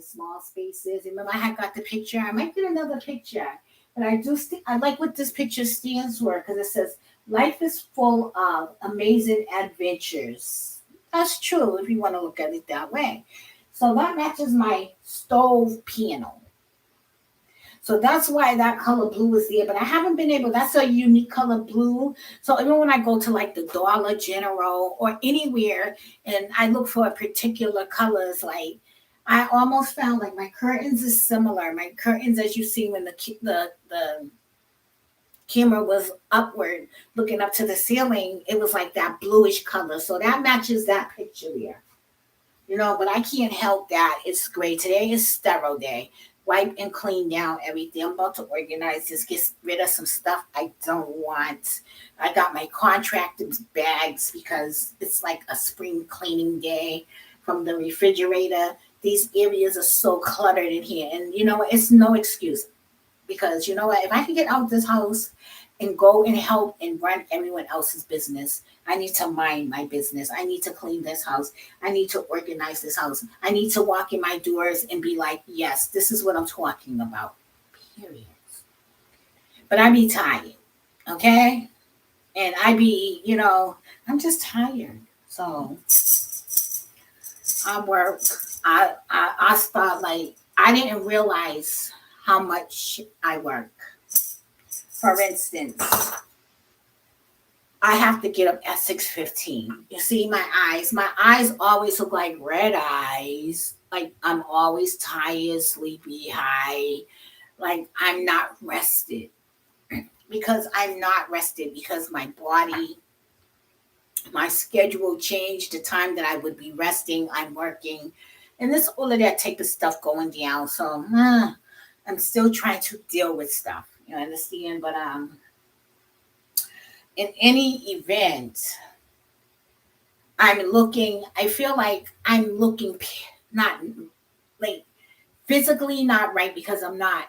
small spaces. Remember, I had got the picture. I might get another picture, but I like what this picture stands for because it says, "Life is full of amazing adventures." That's true if you want to look at it that way. So that matches my stove panel. So that's why that color blue is there. But I haven't been able, that's a unique color blue. So even when I go to like the Dollar General or anywhere and I look for particular colors, like I almost found like my curtains is similar. My curtains, as you see when the camera was upward looking up to the ceiling, it was like that bluish color. So that matches that picture there. But I can't help that. It's great. Today is sterile day. Wipe and clean down everything. I'm about to organize this, get rid of some stuff I don't want. I got my contracted bags because it's like a spring cleaning day from the refrigerator. These areas are so cluttered in here. And it's no excuse. Because you know what? If I can get out of this house and go and help and run everyone else's business, I need to mind my business. I need to clean this house. I need to organize this house. I need to walk in my doors and be like, yes, this is what I'm talking about. Period. But I be tired. Okay? And I'm just tired. So I work. I start like I didn't realize how much I work. For instance, I have to get up at 6:15. You see my eyes. My eyes always look like red eyes. Like I'm always tired, sleepy, high. Like I'm not rested. Because I'm not rested because my body, my schedule changed the time that I would be resting. I'm working. And this all of that type of stuff going down. So I'm still trying to deal with stuff. You understand? But in any event, I feel like I'm looking not like physically not right because I'm not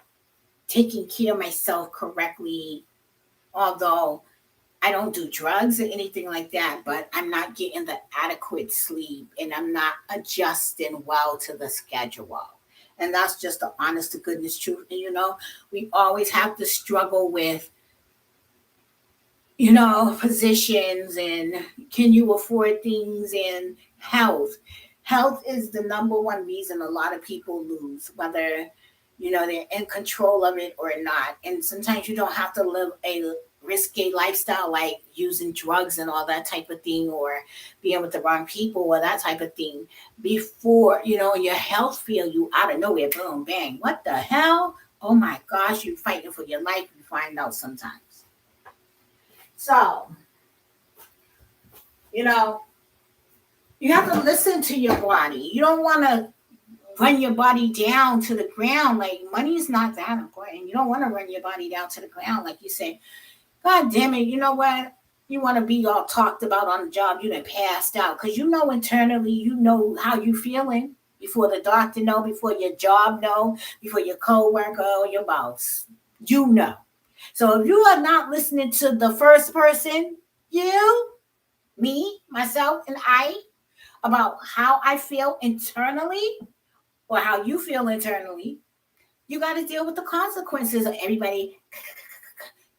taking care of myself correctly. Although I don't do drugs or anything like that, but I'm not getting the adequate sleep and I'm not adjusting well to the schedule. And that's just the honest to goodness truth. And we always have to struggle with positions and can you afford things and health. Health is the number one reason a lot of people lose, whether they're in control of it or not. And sometimes you don't have to live a risky lifestyle like using drugs and all that type of thing or being with the wrong people or that type of thing before your health feel you out of nowhere, boom bang, what the hell, oh my gosh, you're fighting for your life, you find out sometimes. So, you know, you have to listen to your body. You don't want to run your body down to the ground. Like, money is not that important. You don't want to run your body down to the ground. Like you say, God damn it, you know what? You want to be all talked about on the job. You done passed out. Because internally, how you feeling before the doctor know, before your job know, before your coworker or your boss. You know. So if you are not listening to the first person, you, me, myself, and I, about how I feel internally or how you feel internally, you got to deal with the consequences of everybody,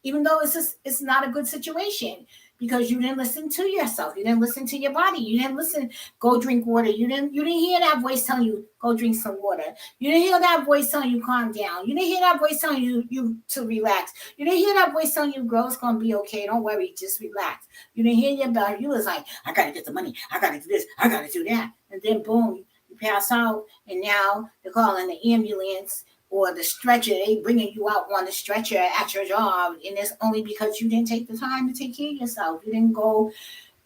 even though it's not a good situation because you didn't listen to yourself, you didn't listen to your body, you didn't listen. Go drink water. You didn't hear that voice telling you go drink some water. You didn't hear that voice telling you calm down. You didn't hear that voice telling you to relax. You didn't hear that voice telling you, girl, it's gonna be okay, don't worry, just relax. You didn't hear your body. You was like, I gotta get the money, I gotta do this, I gotta do that, and then boom, you pass out, and now they're calling the ambulance or the stretcher. They bringing you out on the stretcher at your job, and it's only because you didn't take the time to take care of yourself. You didn't go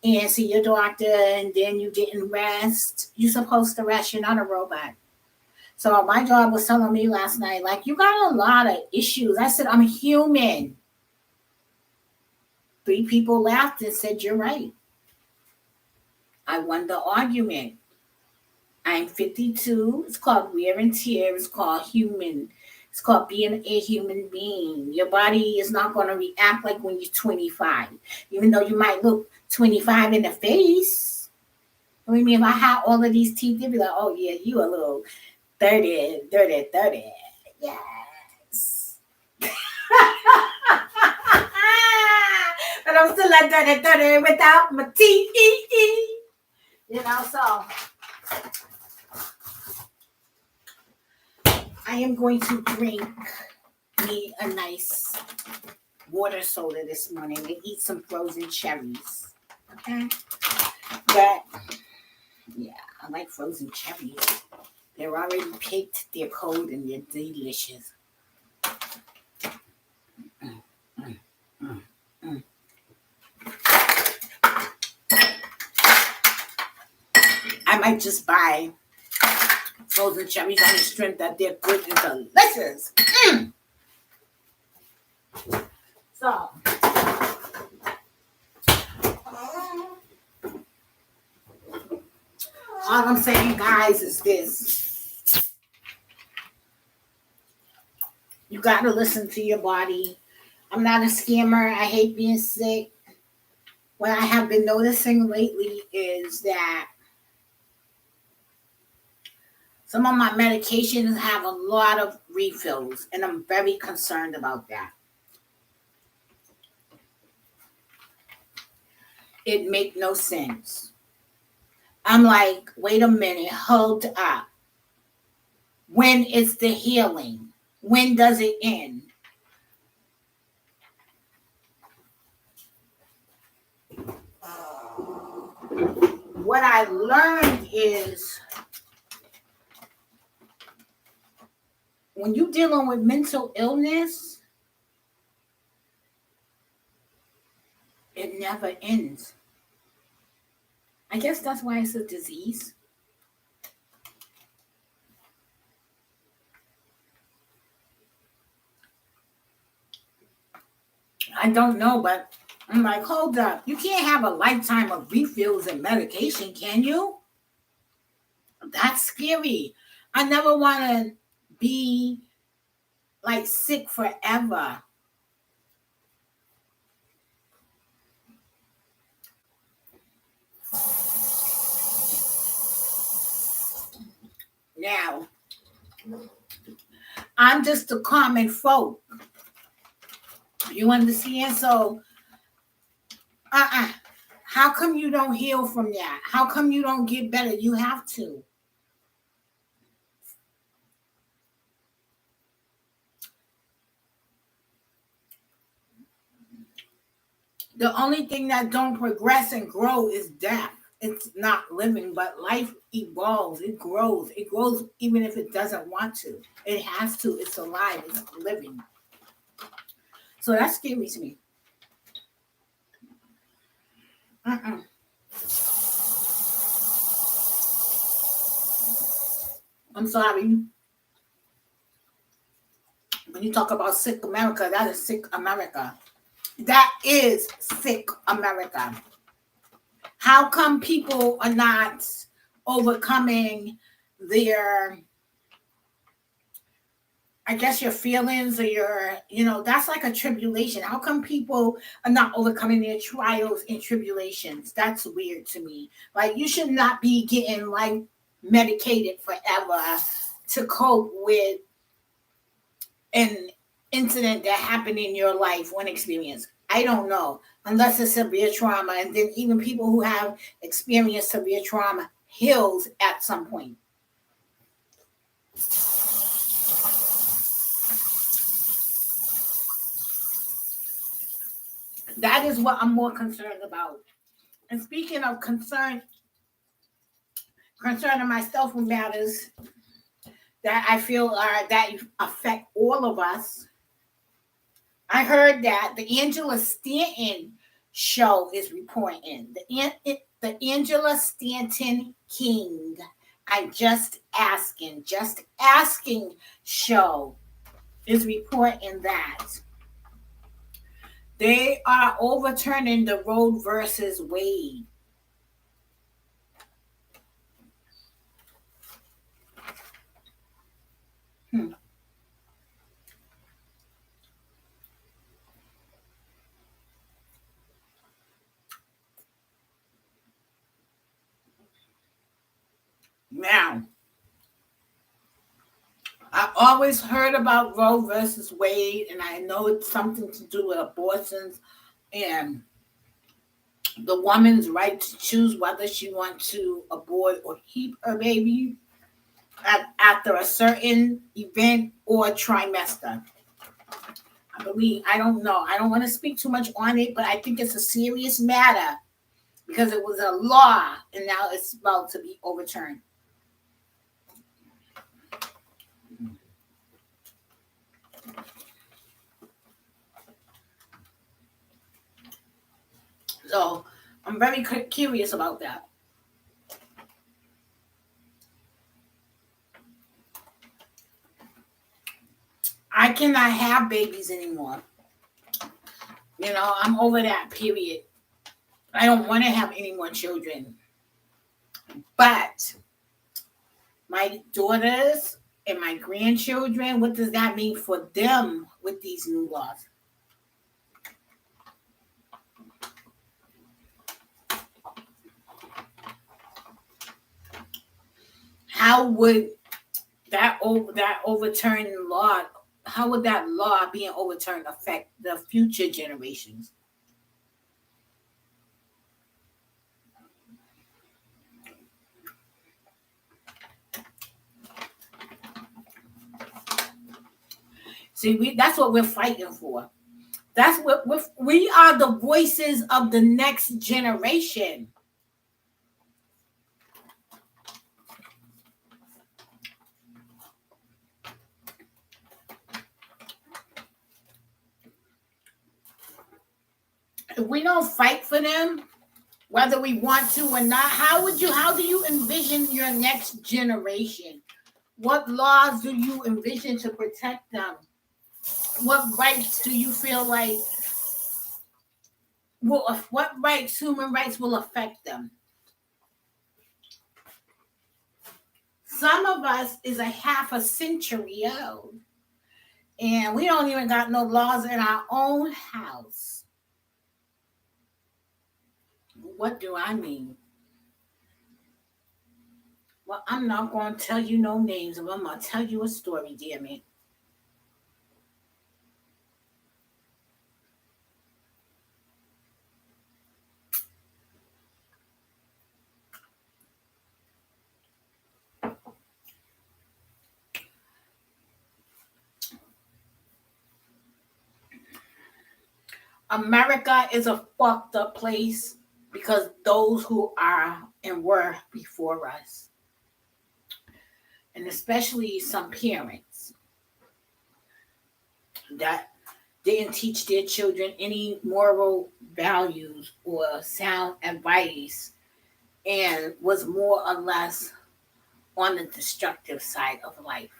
and see your doctor, and then you didn't rest. You're supposed to rest. You're not a robot. So my job was telling me last night, like, you got a lot of issues. I said, I'm human. 3 people laughed and said, you're right. I won the argument. I'm 52. It's called wear and tear. It's called human. It's called being a human being. Your body is not going to react like when you're 25, even though you might look 25 in the face. I mean, if I had all of these teeth, they'd be like, oh, yeah, you a little 30, 30, 30. Yes. But I'm still at 30, 30 without my teeth. So I am going to drink me a nice water soda this morning and eat some frozen cherries. Okay? But, yeah, I like frozen cherries. They're already picked, they're cold, and they're delicious. I might just buy frozen cherries on the strength that they're good and delicious. So, all I'm saying, guys, is this. You got to listen to your body. I'm not a scammer. I hate being sick. What I have been noticing lately is that some of my medications have a lot of refills, and I'm very concerned about that. It make no sense. I'm like, wait a minute, hold up. When is the healing? When does it end? What I learned is when you're dealing with mental illness, it never ends. I guess that's why it's a disease. I don't know, but I'm like, hold up. You can't have a lifetime of refills and medication, can you? That's scary. I never want to be like sick forever. Now, I'm just a common folk. You understand? So, uh-uh. How come you don't heal from that? How come you don't get better? You have to. The only thing that don't progress and grow is death. It's not living, but life evolves. It grows. It grows even if it doesn't want to. It has to. It's alive. It's living. So that scares me. Uh-uh. I'm sorry. When you talk about sick America, that is sick America. That is sick America. How come people are not overcoming their, I guess, your feelings or your, that's like a tribulation. How come people are not overcoming their trials and tribulations? That's weird to me. Like, you should not be getting like medicated forever to cope with an incident that happened in your life, one experience. I don't know, unless it's severe trauma. And then even people who have experienced severe trauma heals at some point. That is what I'm more concerned about. And speaking of concerning myself with matters that I feel are that affect all of us, I heard that the Angela Stanton show is reporting. The Angela Stanton King, I just asking show is reporting that they are overturning the Roe versus Wade. Now, I always heard about Roe versus Wade, and I know it's something to do with abortions and the woman's right to choose whether she wants to abort or keep her baby after a certain event or trimester. I don't know. I don't want to speak too much on it, but I think it's a serious matter because it was a law and now it's about to be overturned. So I'm very curious about that. I cannot have babies anymore. I'm over that period. I don't want to have any more children. But my daughters and my grandchildren, what does that mean for them with these new laws? How would that overturning law, how would that law being overturned affect the future generations? See, that's what we're fighting for. That's what we are, the voices of the next generation. If we don't fight for them, whether we want to or not, how do you envision your next generation? What laws do you envision to protect them? What rights do you feel like what rights, human rights will affect them. Some of us is a half a century old, and we don't even got no laws in our own house. What do I mean? Well, I'm not going to tell you no names, but I'm going to tell you a story, damn it. America is a fucked up place because those who are and were before us, and especially some parents that didn't teach their children any moral values or sound advice and was more or less on the destructive side of life.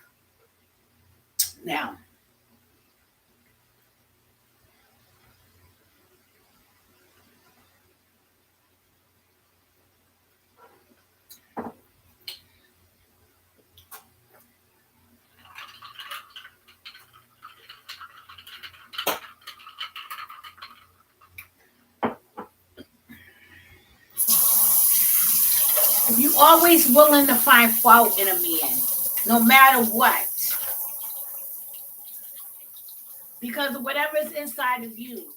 Now, if you always willing to find fault in a man, no matter what, because whatever is inside of you,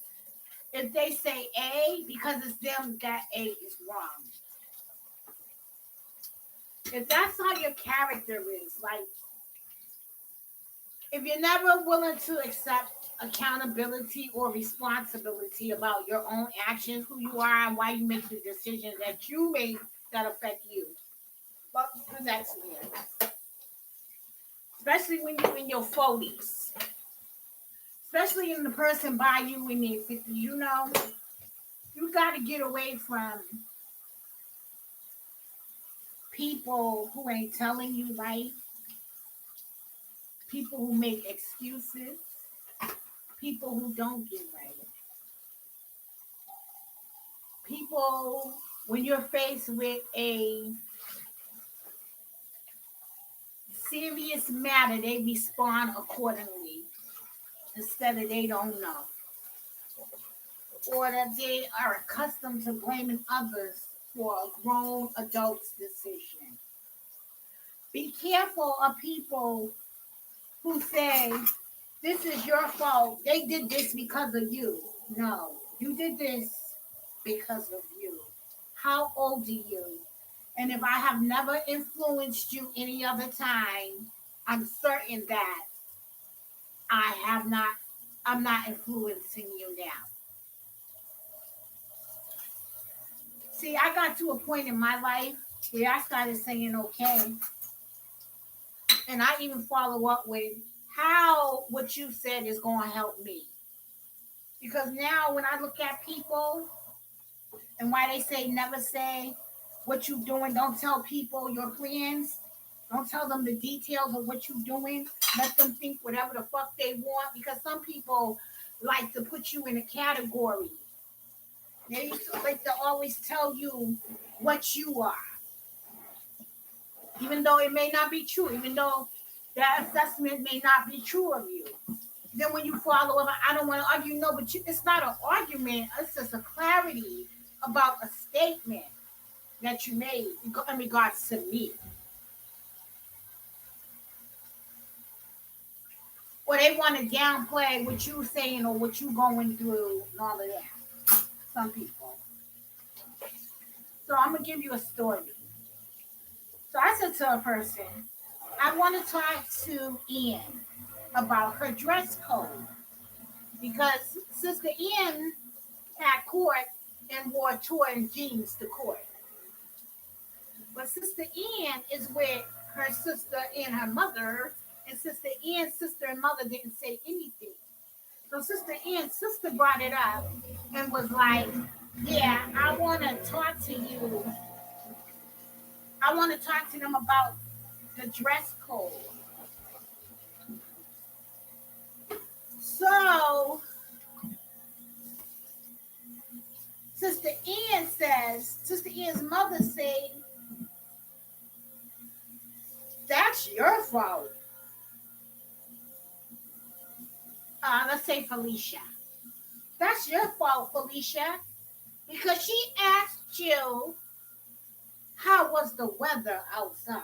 if they say A, because it's them, that A is wrong. If that's how your character is, like, if you're never willing to accept accountability or responsibility about your own actions, who you are, and why you make the decisions that you make that affect you, but that's me. Especially when you're in your 40s, especially in the person by you in their 50s, you got to get away from people who ain't telling you right, people who make excuses, people who don't get right, people when you're faced with a serious matter, they respond accordingly instead of they don't know, or that they are accustomed to blaming others for a grown adult's decision. Be careful of people who say, this is your fault. They did this because of you. No, you did this because of you. How old are you? And if I have never influenced you any other time, I'm certain that I have not, I'm not influencing you now. See, I got to a point in my life where I started saying, okay, and I even follow up with how what you said is going to help me. Because now when I look at people and why they say never say what you're doing, don't tell people your plans, don't tell them the details of what you're doing, let them think whatever the fuck they want, because some people like to put you in a category. They like to always tell you what you are, even though it may not be true, even though that assessment may not be true of you. Then when you follow up, I don't want to argue. No, but it's not an argument. It's just a clarity about a statement that you made in regards to me. Or they want to downplay what you saying or what you going through and all of that. Some people. So I'm going to give you a story. So I said to a person, I want to talk to Ian about her dress code. Because Sister Ian had court and wore torn jeans to court. But Sister Ian is with her sister and her mother, and Sister Ian's sister and mother didn't say anything. So Sister Ian's sister brought it up and was like, yeah, I want to talk to you. I want to talk to them about the dress code. So Sister Ian says, Sister Ian's mother say, that's your fault. Let's say Felicia. That's your fault, Felicia, because she asked you how was the weather outside.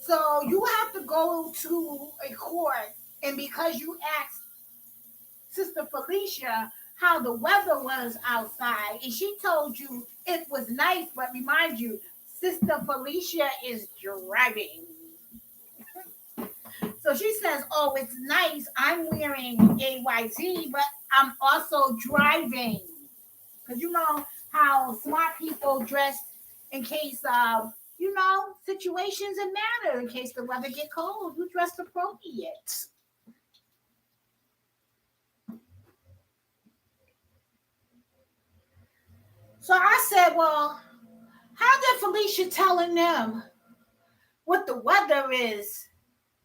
So you have to go to a court, and because you asked Sister Felicia how the weather was outside, and she told you it was nice, but remind you, Sister Felicia is driving. So she says, oh, it's nice. I'm wearing AYZ, but I'm also driving. Because you know how smart people dress in case of, situations that matter. In case the weather get cold, you dress appropriate. So I said, well, how did Felicia telling them what the weather is,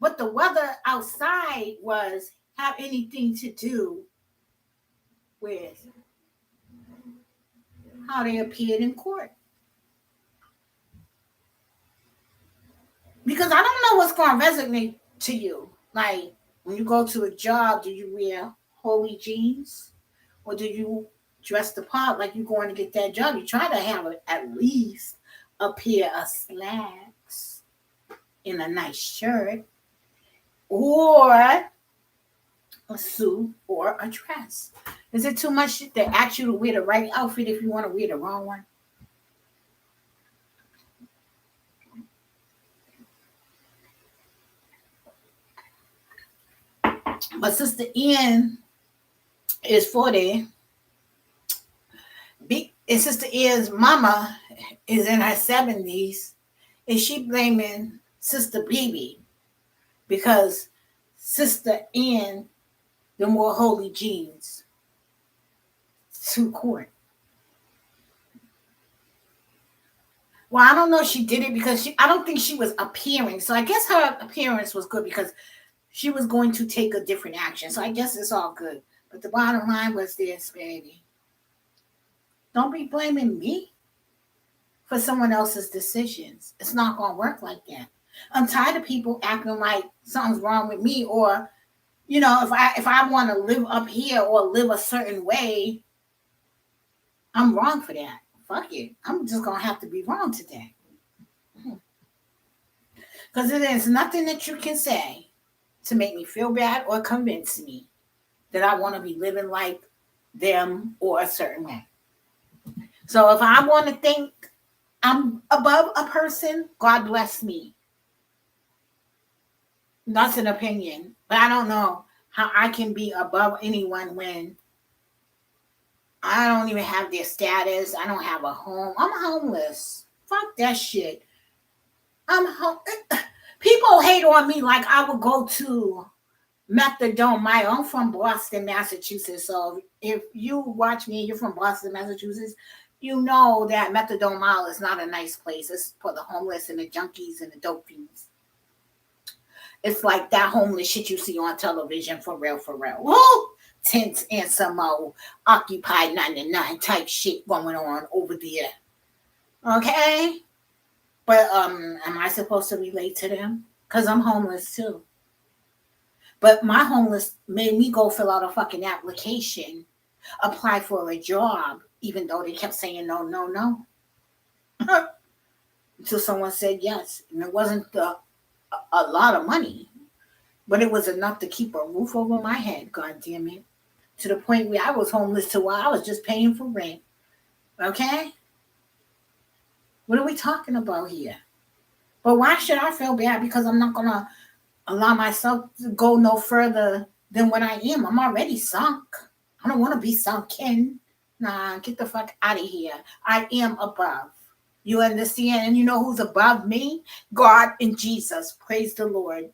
what the weather outside was, have anything to do with how they appeared in court? Because I don't know what's going to resonate to you. Like, when you go to a job, do you wear holy jeans? Or do you dress the part like you're going to get that job? You try to have at least a pair of slacks in a nice shirt, or a suit, or a dress. Is it too much to ask you to wear the right outfit if you want to wear the wrong one? But Sister Ian is 40. And Sister Ian's mama is in her 70s. And she blaming Sister Baby because Sister Ian the more holy jeans to court. Well, I don't know if she did it because I don't think she was appearing. So I guess her appearance was good because she was going to take a different action. So I guess it's all good. But the bottom line was this, baby. Don't be blaming me for someone else's decisions. It's not going to work like that. I'm tired of people acting like something's wrong with me, or if I want to live up here or live a certain way, I'm wrong for that. Fuck it. I'm just going to have to be wrong today. Because there's nothing that you can say to make me feel bad or convince me that I want to be living like them or a certain way. So if I want to think I'm above a person, God bless me. That's an opinion. But I don't know how I can be above anyone when I don't even have their status. I don't have a home. I'm homeless. Fuck that shit. People hate on me like I would go to Methadone Mile. I'm from Boston, Massachusetts. So if you watch me, you're from Boston, Massachusetts, you know that Methadone Mile is not a nice place. It's for the homeless and the junkies and the dope fiends. It's like that homeless shit you see on television, for real, for real. Woo! Tents and some Occupy 99 type shit going on over there. Okay? But am I supposed to relate to them? Because I'm homeless too. But my homeless made me go fill out a fucking application, apply for a job, even though they kept saying no, no, no. Until someone said yes. And it wasn't a lot of money, but it was enough to keep a roof over my head, God damn it. To the point where I was homeless to where I was just paying for rent. Okay? What are we talking about here? But why should I feel bad? Because I'm not going to allow myself to go no further than what I am. I'm already sunk. I don't want to be sunken. Nah, get the fuck out of here. I am above. You understand? And you know who's above me? God and Jesus. Praise the Lord.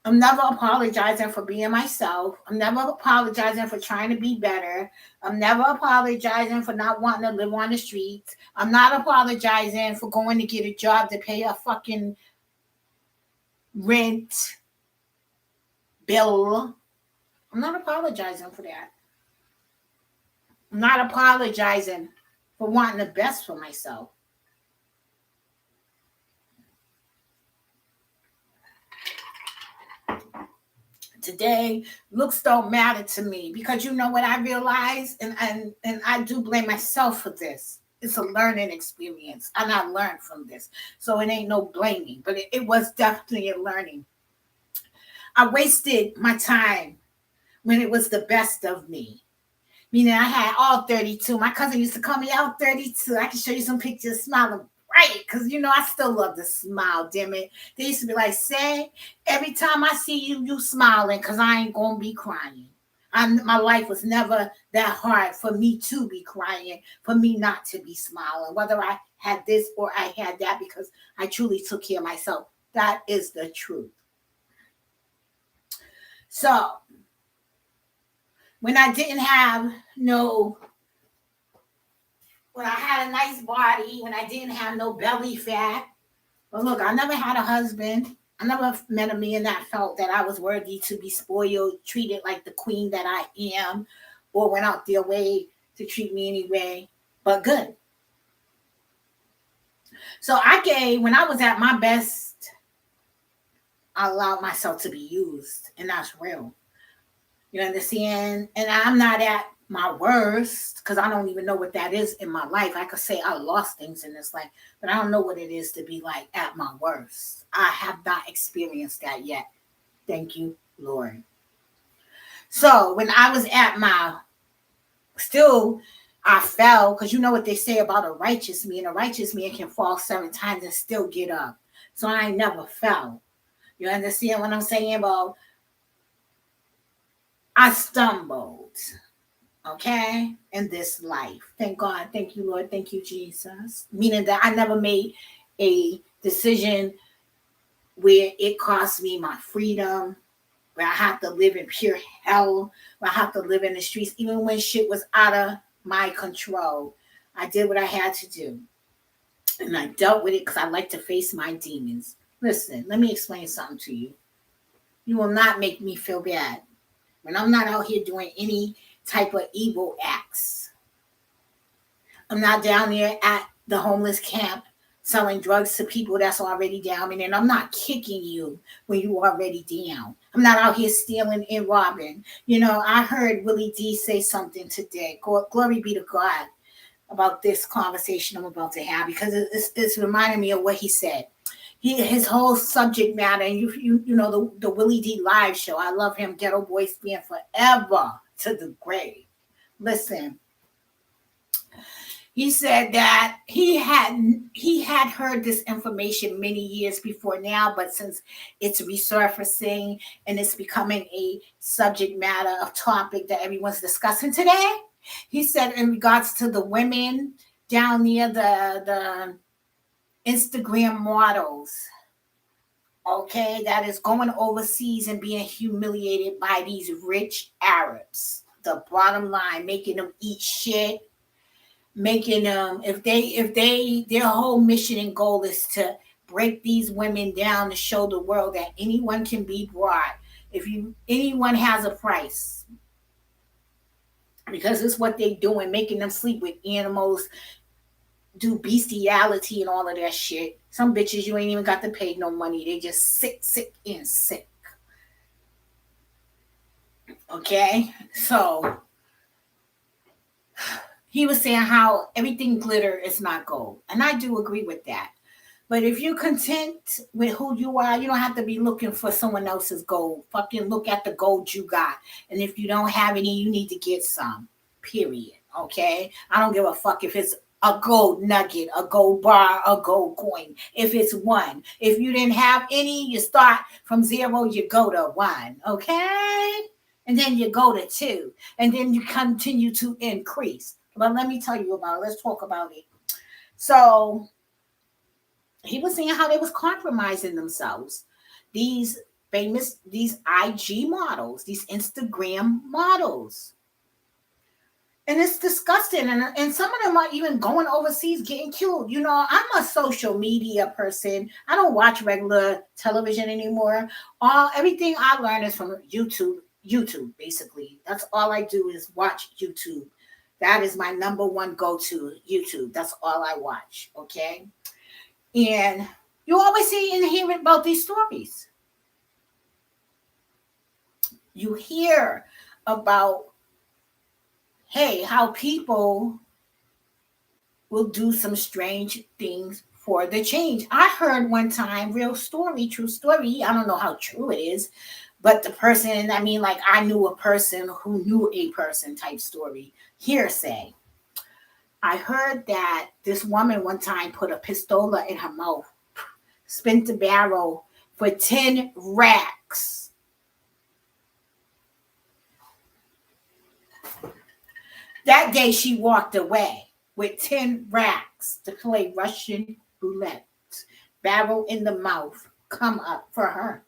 I'm never apologizing for being myself. I'm never apologizing for trying to be better. I'm never apologizing for not wanting to live on the streets. I'm not apologizing for going to get a job to pay a fucking rent bill. I'm not apologizing for that. I'm not apologizing for wanting the best for myself. Today, looks don't matter to me because you know what I realize, and I do blame myself for this. It's a learning experience, and I learned from this, so it ain't no blaming, but it was definitely a learning. I wasted my time when it was the best of me. Meaning I had all 32. My cousin used to call me out 32. I can show you some pictures smiling bright because you know I still love to smile, damn it. They used to be like, say, every time I see you, you smiling because I ain't gonna be crying. My life was never that hard for me to be crying, for me not to be smiling, whether I had this or I had that, because I truly took care of myself. That is the truth. So when I didn't have no when I had a nice body, when I didn't have no belly fat. But look, I never had a husband. I never met a man that felt that I was worthy to be spoiled, treated like the queen that I am, or went out their way to treat me anyway, but good. So when I was at my best, I allowed myself to be used, and that's real. You understand? And I'm not at my worst because I don't even know what that is in my life. I could say I lost things in this life, but I don't know what it is to be like at my worst. I have not experienced that yet. Thank you, Lord. So when I was at my still, I fell because you know what they say about a righteous man. A righteous man can fall 7 times and still get up. So I never fell. You understand what I'm saying? About I stumbled, okay, in this life. Thank God. Thank you, Lord. Thank you, Jesus. Meaning that I never made a decision where it cost me my freedom, where I have to live in pure hell, where I have to live in the streets, even when shit was out of my control. I did what I had to do. And I dealt with it because I like to face my demons. Listen, let me explain something to you. You will not make me feel bad when I'm not out here doing any type of evil acts. I'm not down there at the homeless camp selling drugs to people that's already down. And I'm not kicking you when you already down. I'm not out here stealing and robbing. You know, I heard Willie D say something today. Glory be to God about this conversation I'm about to have because it's reminding me of what he said. His whole subject matter, and you know the Willie D live show. I love him. Ghetto Boys being forever to the grave. Listen, he said that he had heard this information many years before now, but since it's resurfacing and it's becoming a subject matter of topic that everyone's discussing today, he said in regards to the women down near the Instagram models, okay, that is going overseas and being humiliated by these rich Arabs. The bottom line, making them eat shit, making them if they their whole mission and goal is to break these women down to show the world that anyone can be brought. If you anyone has a price, because it's what they doing, making them sleep with animals, do bestiality and all of that shit. Some bitches you ain't even got to pay no money. They just sick, and sick. Okay? So he was saying how everything glitter is not gold. And I do agree with that. But if you're content with who you are, you don't have to be looking for someone else's gold. Fucking look at the gold you got. And if you don't have any, you need to get some. Period. Okay? I don't give a fuck if it's a gold nugget, a gold bar, a gold coin. If it's one. If you didn't have any, you start from 0, you go to 1. Okay? And then you go to 2. And then you continue to increase. But let me tell you about it. Let's talk about it. So he was saying how they was compromising themselves. These these IG models, these Instagram models. And it's disgusting. And some of them are even going overseas getting killed. You know, I'm a social media person. I don't watch regular television anymore. Everything I learn is from YouTube, basically. That's all I do is watch YouTube That is my number one go-to YouTube. That's all I watch. Okay. And you always see and hear about these stories. You hear about, hey, how people will do some strange things for the change. I heard one time, real story, true story. I don't know how true it is, but the person, I mean, like I knew a person who knew a person type story, hearsay. I heard that this woman one time put a pistola in her mouth, spent the barrel for 10 racks. That day she walked away with 10 racks to play Russian roulette. Barrel in the mouth, come up for her,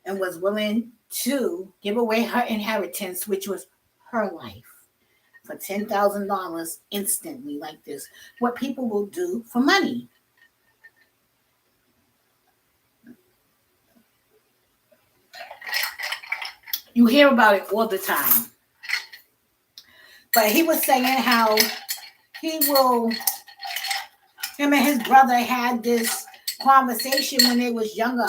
and was willing to give away her inheritance, which was her life, for $10,000 instantly, like this. What people will do for money. You hear about it all the time. But he was saying how him and his brother had this conversation when they was younger,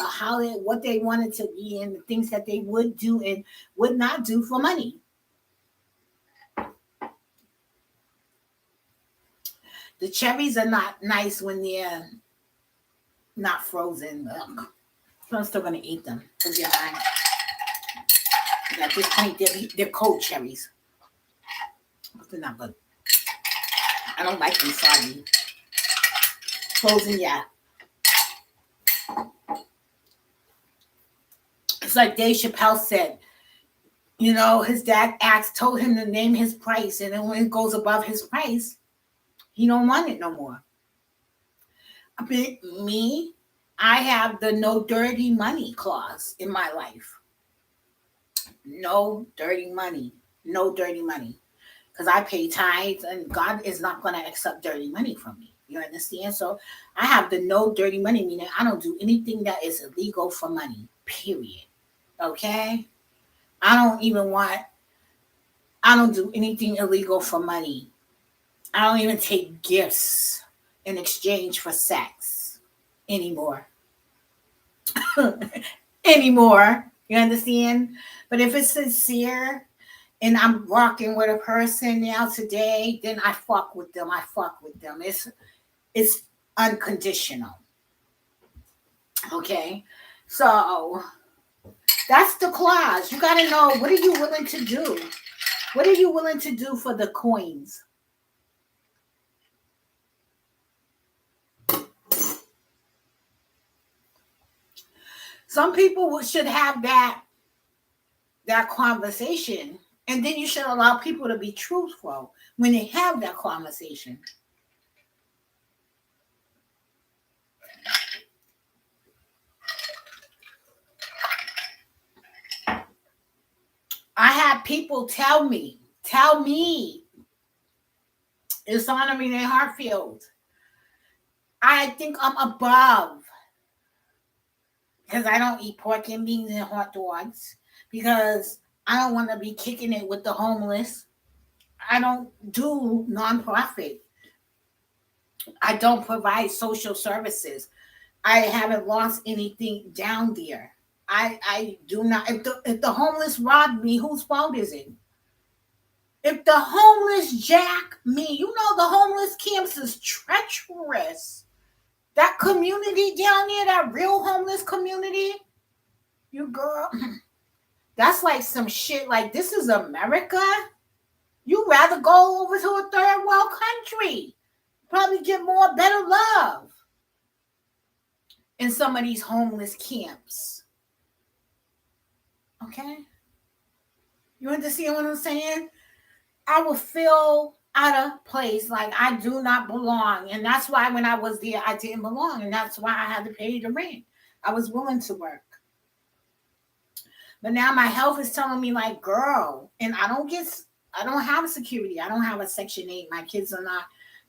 what they wanted to be and the things that they would do and would not do for money. The cherries are not nice when they're not frozen. Ugh. So I'm still gonna eat them because at this point they're cold cherries. They're not good. I don't like them soggy. Frozen, yeah. It's like Dave Chappelle said, his dad told him to name his price, and then when it goes above his price, he don't want it no more. Me, I have the no dirty money clause in my life. No dirty money. No dirty money. Because I pay tithes, and God is not going to accept dirty money from me. You understand? So I have the no dirty money, meaning I don't do anything that is illegal for money, period. Okay? I don't do anything illegal for money. I don't even take gifts in exchange for sex anymore. You understand? But if it's sincere and I'm rocking with a person now today, then I fuck with them. It's unconditional. Okay? So that's the clause. You got to know, what are you willing to do? What are you willing to do for the coins? Some people should have that conversation, and then you should allow people to be truthful when they have that conversation. I had people tell me, it's honoring their Hartfield. I think I'm above because I don't eat pork and beans and hot dogs, because I don't want to be kicking it with the homeless. I don't do nonprofit. I don't provide social services. I haven't lost anything down there. I do not. If the homeless robbed me, whose fault is it? If the homeless jack me, the homeless camps is treacherous. That community down there, that real homeless community, you girl, that's like some shit. Like, this is America. You rather go over to a third world country, probably get more better love in some of these homeless camps. Okay? You understand what I'm saying? I will feel out of place, like I do not belong. And that's why when I was there, I didn't belong. And that's why I had to pay the rent. I was willing to work. But now my health is telling me, like, girl, and I don't have security. I don't have a Section 8. My kids are not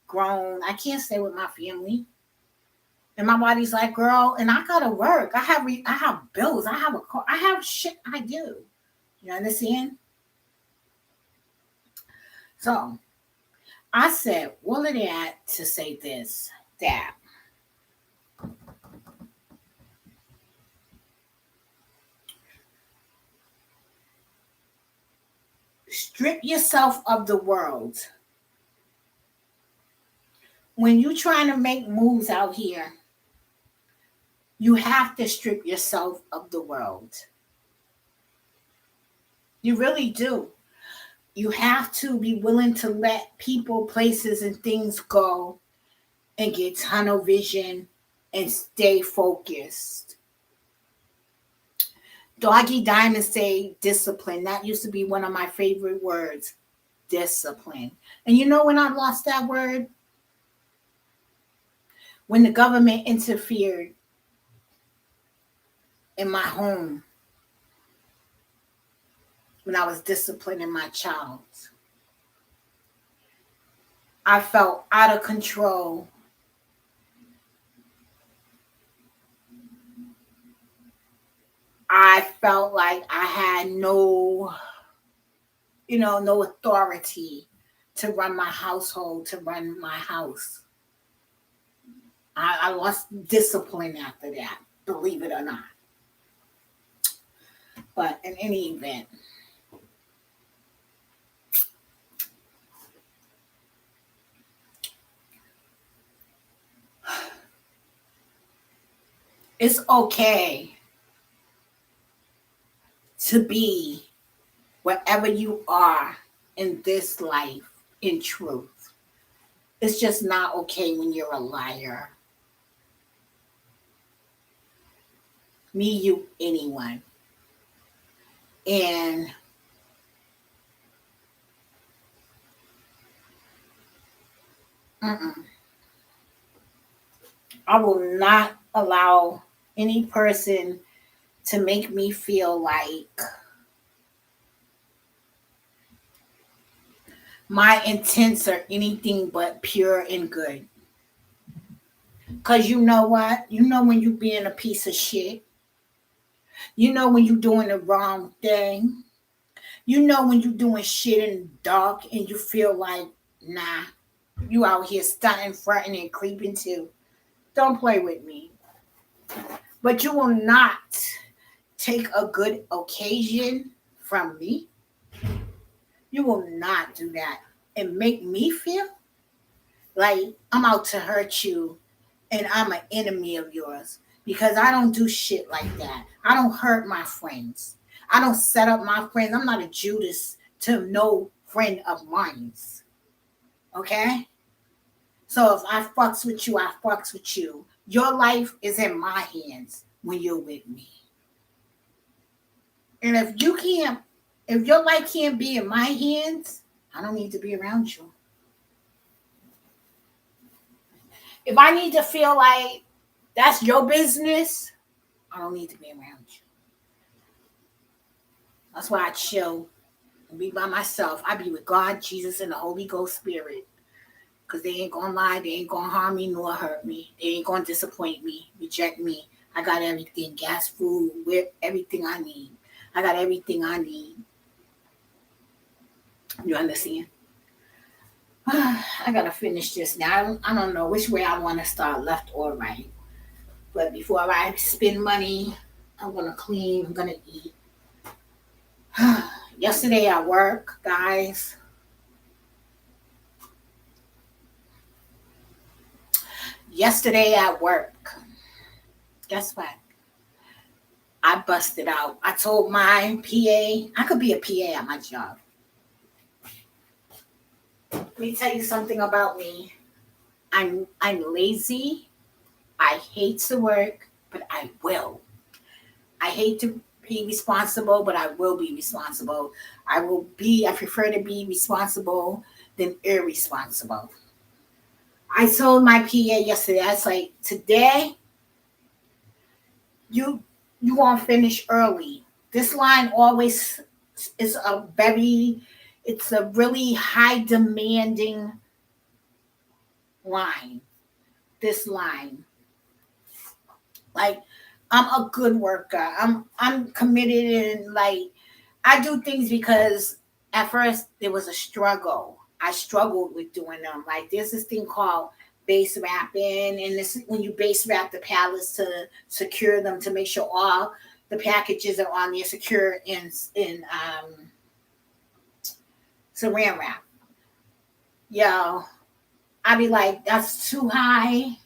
grown. I can't stay with my family. And my body's like, girl, and I gotta work. I have bills. I have a car. I have shit I do. You understand? So I said, all of that to say this, that strip yourself of the world. When you're trying to make moves out here, you have to strip yourself of the world. You really do. You have to be willing to let people, places, and things go and get tunnel vision and stay focused. Doggy Diamond say discipline. That used to be one of my favorite words. Discipline. And you know when I lost that word? When the government interfered in my home, when I was disciplining my child. I felt out of control. I felt like I had no authority to run my household, to run my house. I lost discipline after that, believe it or not. But in any event, it's okay to be wherever you are in this life in truth. It's just not okay when you're a liar. Me, you, anyone. And mm-mm, I will not allow any person to make me feel like my intents are anything but pure and good. Because you know what? You know when you being a piece of shit. You know when you doing the wrong thing. You know when you doing shit in the dark and you feel like, nah, you out here stunting, fronting, and creeping too. Don't play with me. But you will not take a good occasion from me. You will not do that and make me feel like I'm out to hurt you and I'm an enemy of yours because I don't do shit like that. I don't hurt my friends. I don't set up my friends. I'm not a Judas to no friend of mine. Okay? So if I fucks with you, I fucks with you. Your life is in my hands when you're with me. And if your life can't be in my hands, I don't need to be around you. If I need to feel like that's your business, I don't need to be around you. That's why I chill and be by myself. I be with God, Jesus, and the Holy Ghost Spirit. Because they ain't going to lie. They ain't going to harm me nor hurt me. They ain't going to disappoint me, reject me. I got everything. Gas, food, whip, everything I need. I got everything I need. You understand? I got to finish this now. I don't know which way I want to start, left or right. But before I spend money, I'm going to clean. I'm going to eat. Yesterday at work, guys. Yesterday at work. Guess what? I busted out. I told my PA, I could be a PA at my job. Let me tell you something about me. I'm lazy. I hate to work, but I will. I hate to be responsible, but I will be responsible. I prefer to be responsible than irresponsible. I told my PA yesterday, I was like, today you won't finish early. This line always is it's a really high demanding line. This line. Like I'm a good worker. I'm committed and like I do things because at first there was a struggle. I struggled with doing them. Like there's this thing called base wrapping, and this when you base wrap the pallets to secure them to make sure all the packages are on there secure in saran wrap. Yo, I be like, that's too high.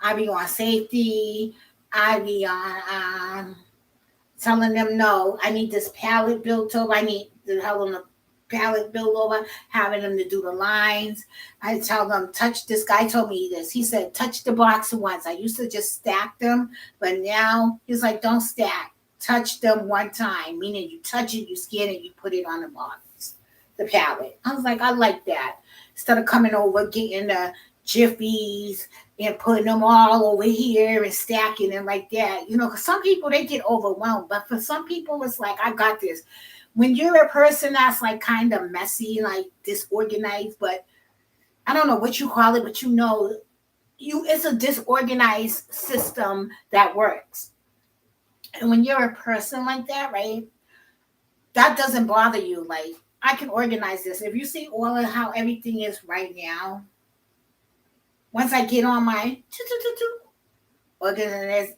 I be on safety. I be on telling them no. I need this pallet built over. I need to tell them the pallet built over. Having them to do the lines. I tell them touch. This guy told me this. He said touch the box once. I used to just stack them, but now he's like don't stack. Touch them one time. Meaning you touch it, you scan it, you put it on the box, the pallet. I was like I like that instead of coming over getting the jiffies and putting them all over here and stacking them like that. You know, 'cause some people they get overwhelmed, but for some people it's like I got this. When you're a person that's like kind of messy, like disorganized, but I don't know what you call it, but you know, you it's a disorganized system that works. And when you're a person like that, right, that doesn't bother you. Like I can organize this. If you see all of how everything is right now, once I get on my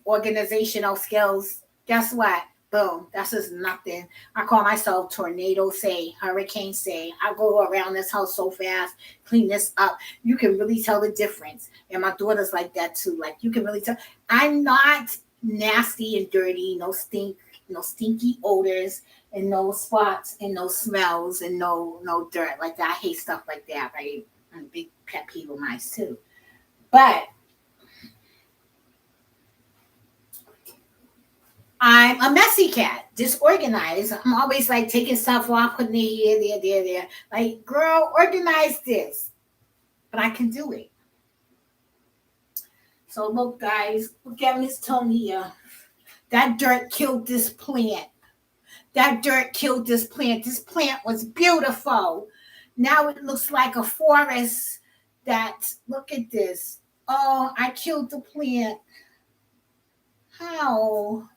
organizational skills, guess what? Boom, that's just nothing. I call myself tornado say, hurricane say. I go around this house so fast, clean this up. You can really tell the difference. And my daughter's like that too. Like you can really tell. I'm not nasty and dirty, no stink, no stinky odors, and no spots and no smells and no dirt. Like that. I hate stuff like that, right? I'm a big pet peeve of mine too. But I'm a messy cat, disorganized. I'm always like taking stuff off, putting it here, there. Like, girl, organize this. But I can do it. So look, guys, look at Miss Tonia. That dirt killed this plant. That dirt killed this plant. This plant was beautiful. Now it looks like a forest that, look at this. Oh, I killed the plant. How?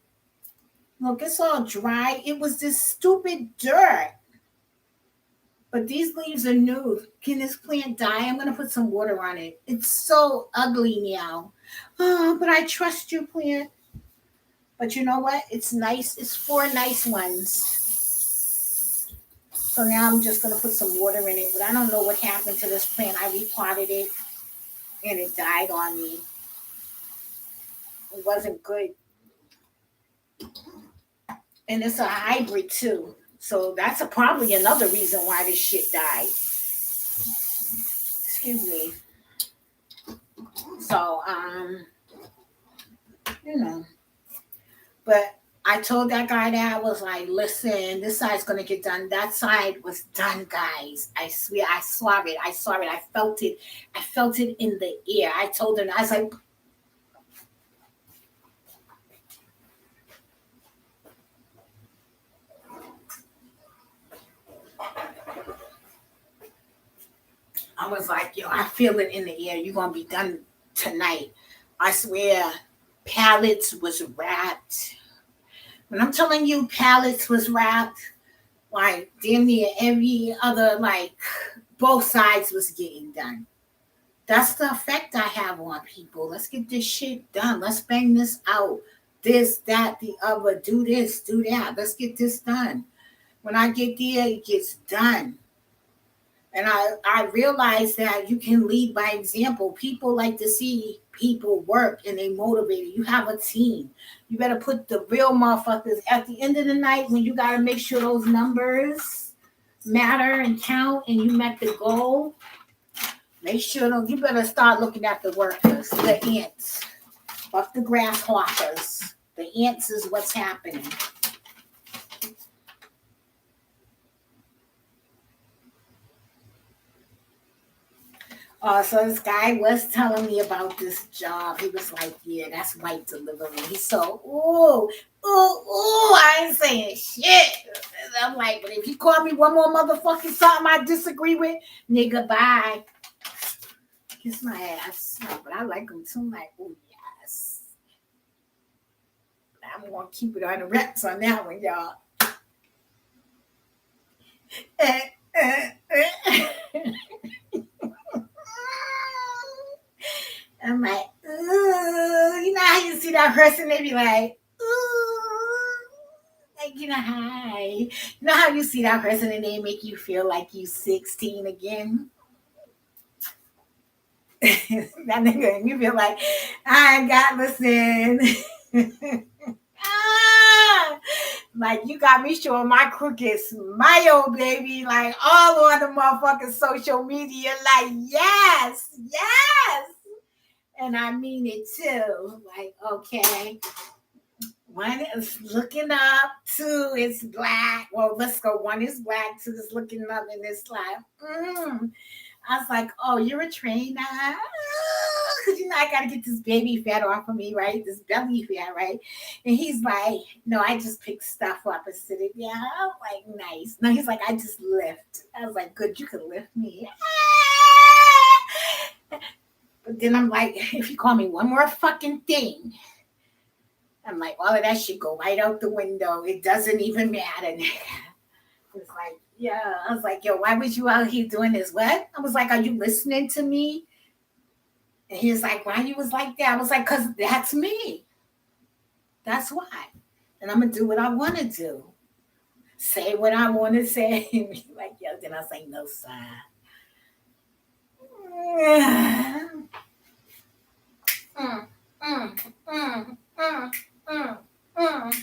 Look, it's all dry. It was this stupid dirt. But these leaves are new. Can this plant die? I'm going to put some water on it. It's so ugly now. Oh, but I trust you, plant. But you know what? It's nice. It's four nice ones. So now I'm just going to put some water in it. But I don't know what happened to this plant. I repotted it and it died on me. It wasn't good. And it's a hybrid too. So that's probably another reason why this shit died. Excuse me. So, you know. But I told that guy that I was like, listen, this side's gonna get done. That side was done, guys. I swear, I saw it. I saw it. I felt it. I felt it in the air. I told him, I was like, yo, I feel it in the air. You're gonna be done tonight. I swear, pallets was wrapped. When I'm telling you pallets was wrapped, like damn near every other, like both sides was getting done. That's the effect I have on people. Let's get this shit done. Let's bang this out. This, that, the other. Do this, do that. Let's get this done. When I get there, it gets done. And I realized that you can lead by example. People like to see people work and they motivate. You have a team. You better put the real motherfuckers at the end of the night when you got to make sure those numbers matter and count and you met the goal. Make sure you better start looking at the workers, the ants. Fuck the grasshoppers. The ants is what's happening. So this guy was telling me about this job. He was like, yeah, that's white delivery. He's so, I ain't saying shit. And I'm like, but if you call me one more motherfucking something I disagree with, nigga, bye. Kiss my ass. No, but I like him too. I'm like, oh, yes. I'm going to keep it on the reps on that one, y'all. I'm like, ooh, you know how you see that person, they be like, ooh, like, hi. You know how you see that person and they make you feel like you 16 again? That nigga, and you feel like, I ain't got listen. Ah, like you got me showing my crooked smile, baby, like all on the motherfucking social media, like yes, and I mean it too. Like, okay, one is looking up, two is black. Well, let's go. One is black, two is looking up, and it's like, I was like, oh, you're a trainer? Because, I got to get this baby fat off of me, right? This belly fat, right? And he's like, no, I just pick stuff up and sit it down. I'm like, nice. No, he's like, I just lift. I was like, good, you can lift me. But then I'm like, if you call me one more fucking thing, I'm like, all of that shit go right out the window. It doesn't even matter. It's like, yeah. I was like, yo, why was you out here doing this? What? I was like, are you listening to me? And he was like, why you was like that? I was like, because that's me. That's why. And I'm going to do what I want to do. Say what I want to say. Like, yo, then I was like, no, sign. Mm, mm, mm, mm, mm, mm.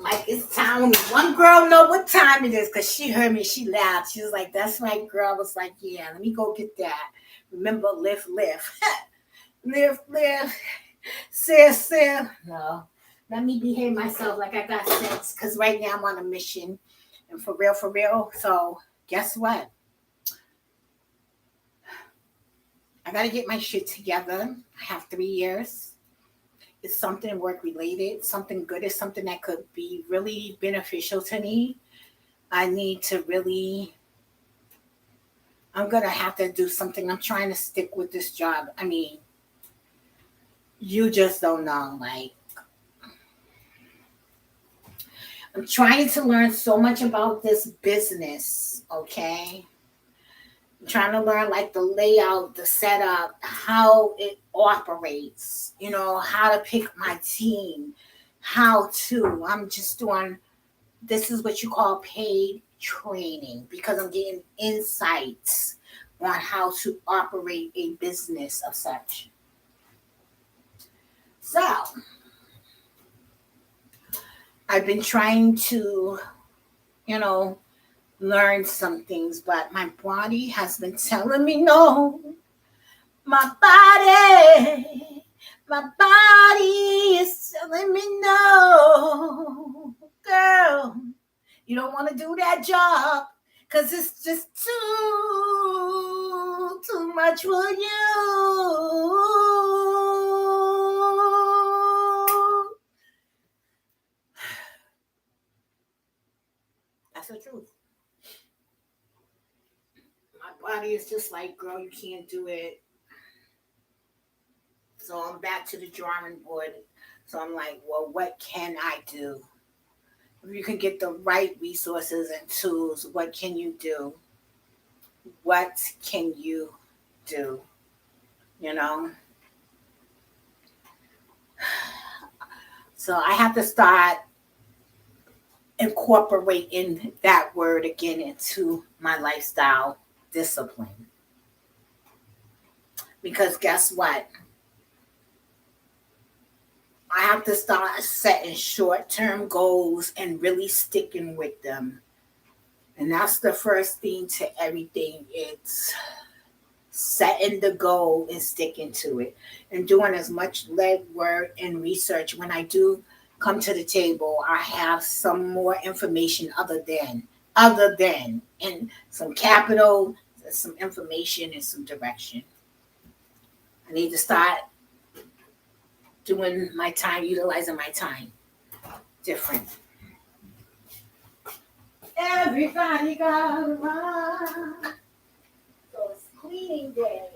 Like, it's time. Only one girl know what time it is because she heard me. She laughed. She was like, that's right, girl. I was like, yeah, let me go get that. Remember, lift. lift. Sis. No. Let me behave myself like I got sense because right now I'm on a mission. And for real. So, guess what? I got to get my shit together. I have 3 years. It's something work related, something good, is something that could be really beneficial to me. I need to really, I'm going to have to do something. I'm trying to stick with this job. I mean, you just don't know. Like, I'm trying to learn so much about this business, okay? I'm trying to learn like the layout, the setup, how it operates, how to pick my team, I'm just doing, this is what you call paid training because I'm getting insights on how to operate a business of such. So, I've been trying to, you know, learn some things, but my body has been telling me no. My body is telling me no. Girl, you don't want to do that job because it's just too much for you. That's the truth. My body is just like, girl, you can't do it. So I'm back to the drawing board. So I'm like, well, what can I do? If you can get the right resources and tools, what can you do? What can you do? You know? So I have to start incorporating that word again into my lifestyle discipline. Because guess what? I have to start setting short term goals and really sticking with them. And that's the first thing to everything. It's setting the goal and sticking to it and doing as much legwork and research. When I do come to the table, I have some more information other than and some capital, some information and some direction. I need to start doing my time, utilizing my time different. Everybody got to run. So it's cleaning day.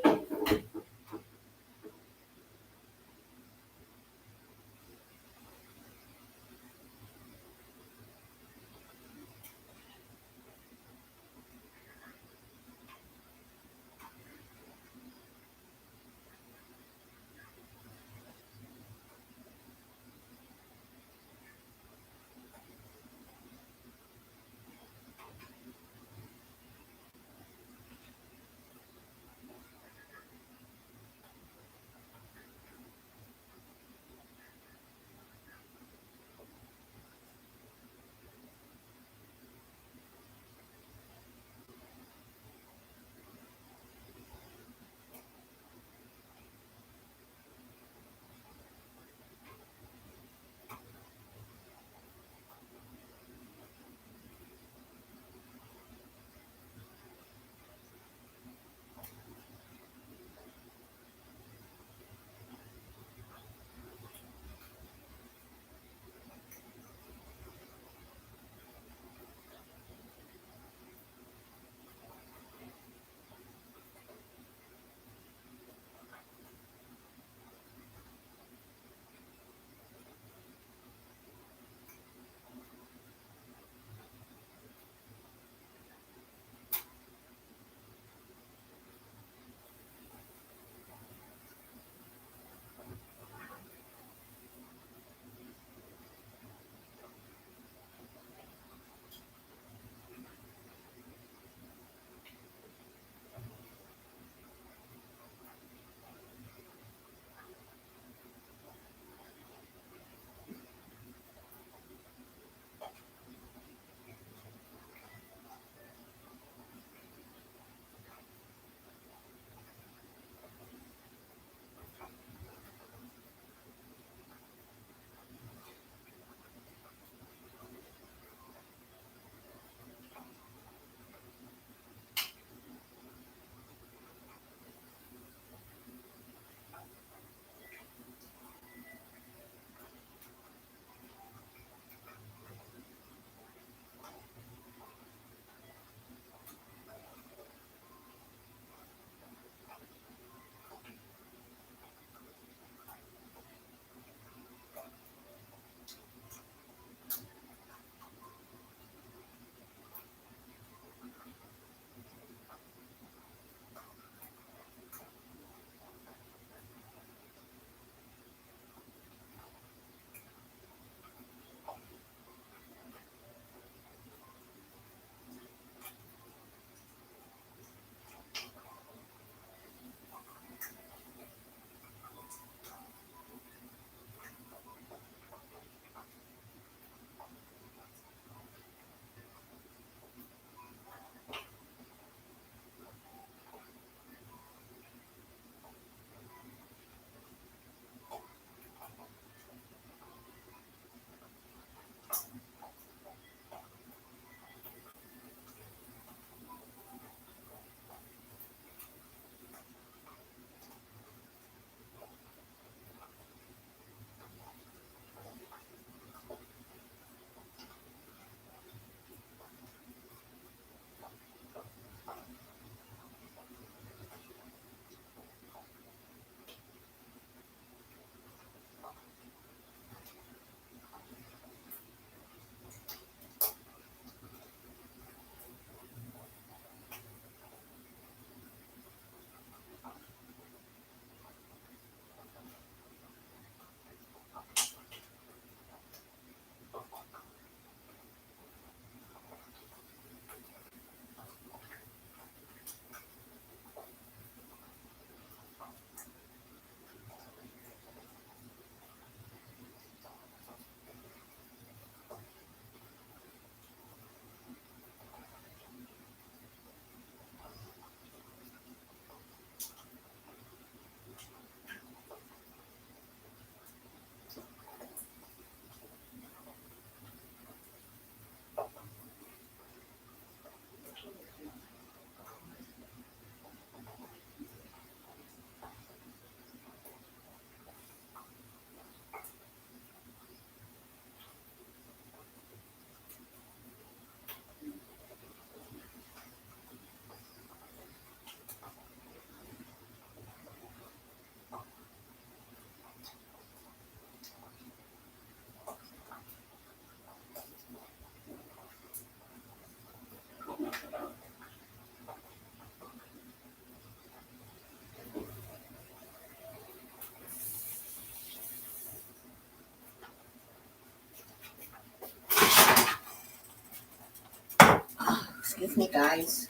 Excuse me, guys.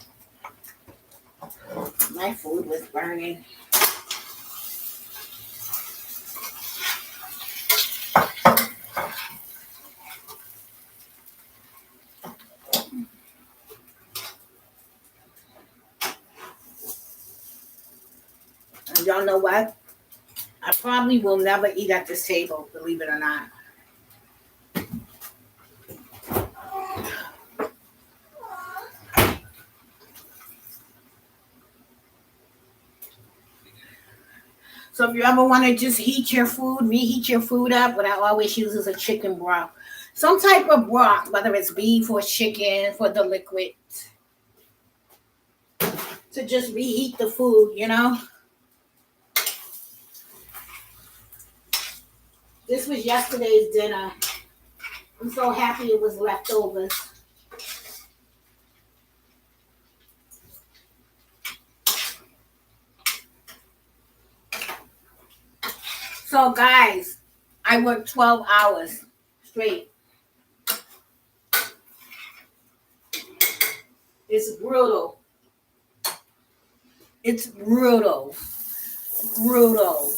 My food was burning. And y'all know what? I probably will never eat at this table, believe it or not. So if you ever want to just reheat your food up, what I always use is a chicken broth. Some type of broth, whether it's beef or chicken for the liquid, to just reheat the food, you know? This was yesterday's dinner. I'm so happy it was leftovers. So guys, I worked 12 hours straight. It's brutal. It's brutal. Brutal.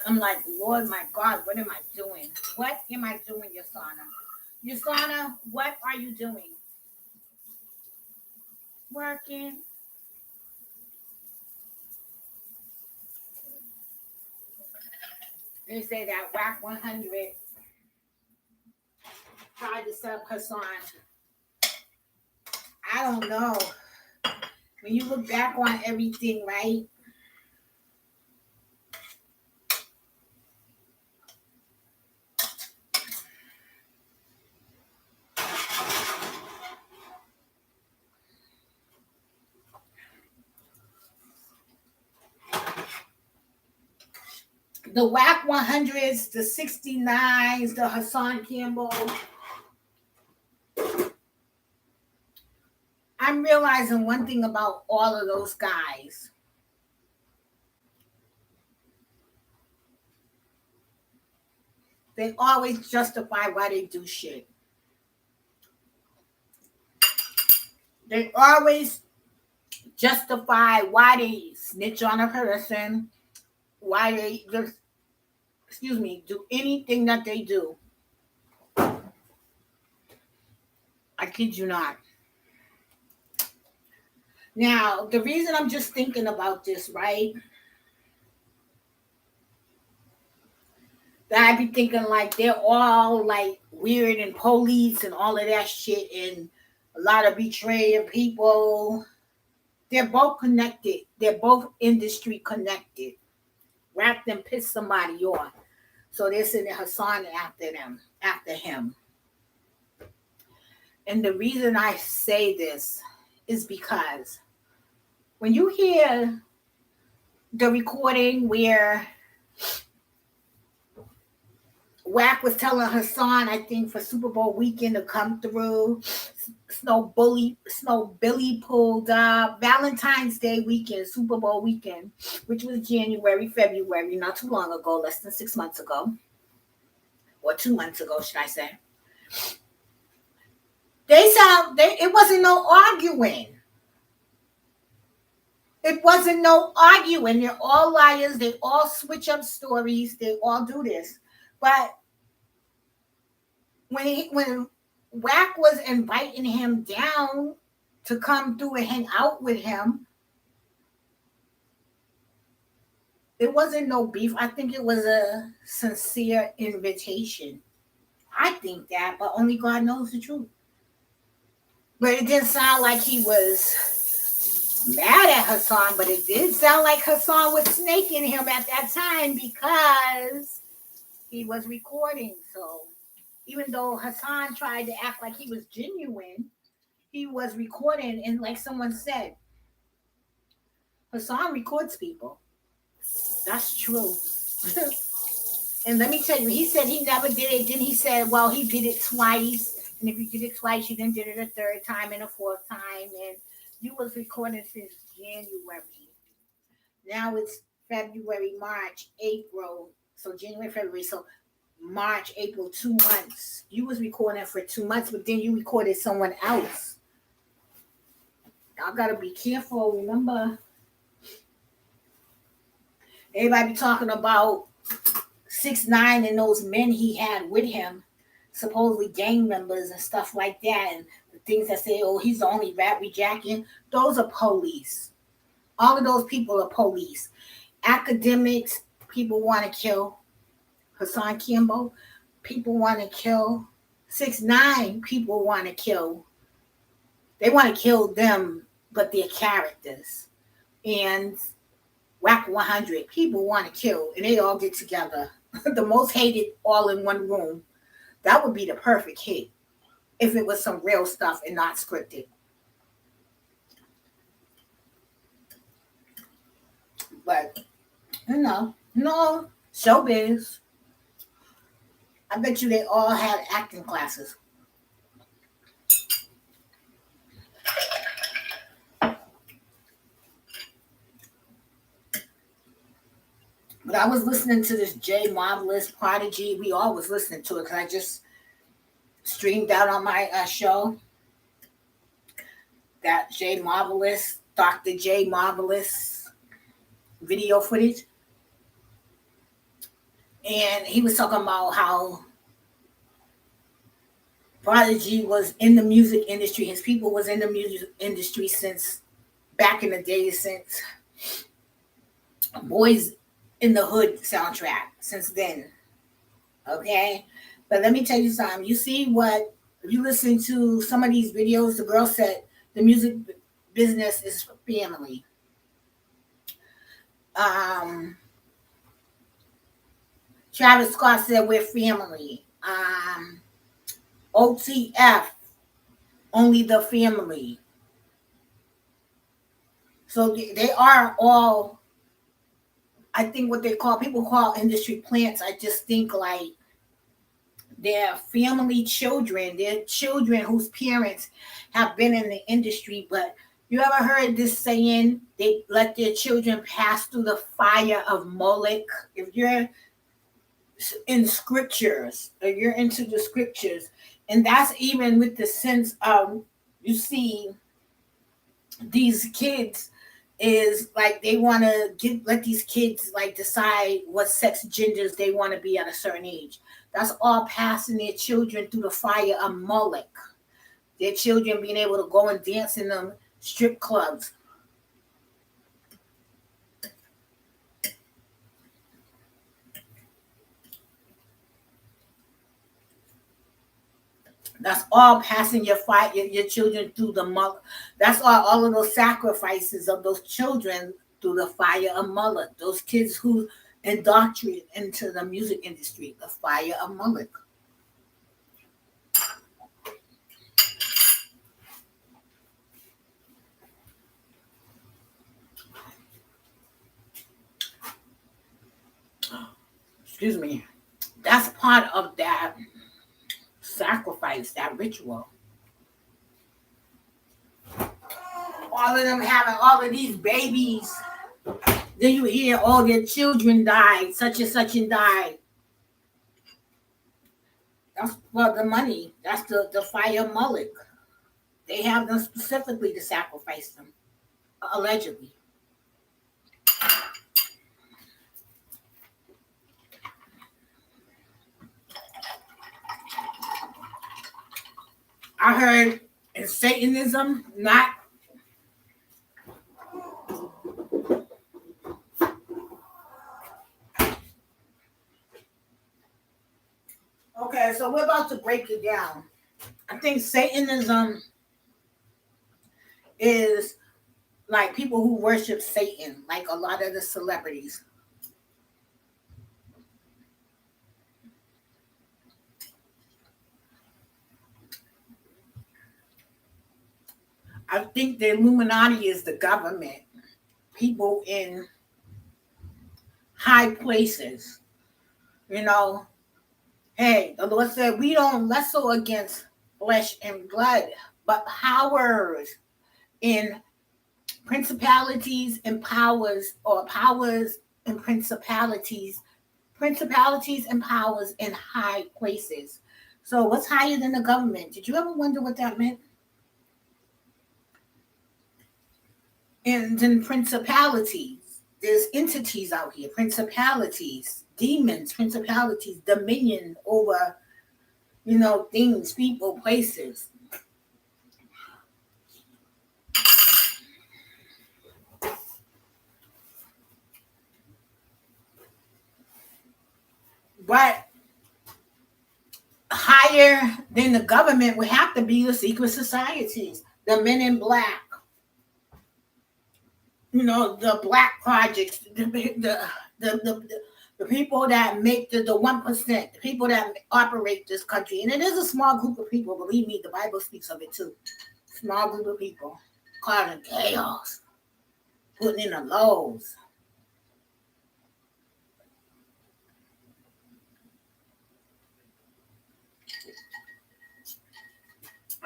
I'm like, Lord, my God, what am I doing? What am I doing, Yessayana? Yessayana, what are you doing? Working. They say that WAC 100 tried to set up Hassan. I don't know. When you look back on everything, right? The WAC 100s, the 69s, the Hassan Campbell. I'm realizing one thing about all of those guys. They always justify why they do shit. They always justify why they snitch on a person, why they just, do anything that they do. I kid you not. Now, the reason I'm just thinking about this, right? That I be thinking like they're all like weird and police and all of that shit and a lot of betraying people. They're both connected. They're both industry connected. Rap them piss somebody off. So they're sending Hassan after him. And the reason I say this is because when you hear the recording where Wack was telling Hassan, I think for Super Bowl weekend to come through, Snow Billy pulled up, Valentine's Day weekend, Super Bowl weekend, which was January, February, not too long ago, less than 6 months ago, or 2 months ago, should I say. It wasn't no arguing. It wasn't no arguing. They're all liars. They all switch up stories. They all do this. But when Wack was inviting him down to come through and hang out with him, it wasn't no beef. I think it was a sincere invitation. I think that, but only God knows the truth. But it didn't sound like he was mad at Hassan, but it did sound like Hassan was snaking him at that time because he was recording. So even though Hassan tried to act like he was genuine, he was recording. And like someone said, Hassan records people. That's true. And let me tell you, he said he never did it. Then he said, well, he did it twice. And if you did it twice, you then did it a third time and a fourth time. And you was recording since January. Now it's February, March, April. So January, February. So March, April, 2 months. You was recording for 2 months, but then you recorded someone else. Y'all gotta be careful. Remember, everybody be talking about 6ix9ine and those men he had with him, supposedly gang members and stuff like that, and the things that say, "Oh, he's the only rap we jacking." Those are police. All of those people are police. Academics, people want to kill. Hassan Kimbo, people want to kill. 6ix9ine, people want to kill. They want to kill them, but their characters. And Whack 100, people want to kill, and they all get together. The most hated all in one room. That would be the perfect hit if it was some real stuff and not scripted. But no, showbiz. I bet you they all had acting classes. But I was listening to this J Marvelous Prodigy. We all was listening to it because I just streamed out on my show that J Marvelous, Dr. J Marvelous video footage. And he was talking about how Prodigy was in the music industry. His people was in the music industry since back in the days, since Boys in the Hood soundtrack, since then. Okay? But let me tell you something. You see what, if you listen to some of these videos, the girl said the music business is for family. Travis Scott said we're family. OTF, only the family. So they are all, I think what people call industry plants. I just think like they're family children. They're children whose parents have been in the industry. But you ever heard this saying, they let their children pass through the fire of Moloch? If you're in scriptures, or you're into the scriptures, and that's even with the sense of, you see, these kids is like they want to let these kids like decide what sex genders they want to be at a certain age. That's all passing their children through the fire of Moloch. Their children being able to go and dance in them strip clubs. That's all passing your children through the Moloch. That's all of those sacrifices of those children through the fire of Moloch. Those kids who indoctrinate into the music industry, the fire of Moloch. Excuse me. That's part of that sacrifice, that ritual. All of them having all of these babies. Then you hear all their children died, such and such and died. That's for the money. That's the fire of Moloch. They have them specifically to sacrifice them, allegedly. I heard in Satanism, not. Okay, so we're about to break it down. I think Satanism is like people who worship Satan, like a lot of the celebrities. I think the Illuminati is the government, people in high places. You know, hey, the Lord said we don't wrestle against flesh and blood, but powers in principalities and powers, or powers and principalities Principalities and powers in high places. So, what's higher than the government? Did you ever wonder what that meant? And then principalities. There's entities out here, principalities, demons, principalities, dominion over, things, people, places. But higher than the government would have to be the secret societies, the men in black, the black projects, the people that make the 1%, the people that operate this country. And it is a small group of people, believe me, the Bible speaks of it too. Small group of people causing chaos, putting in the lows.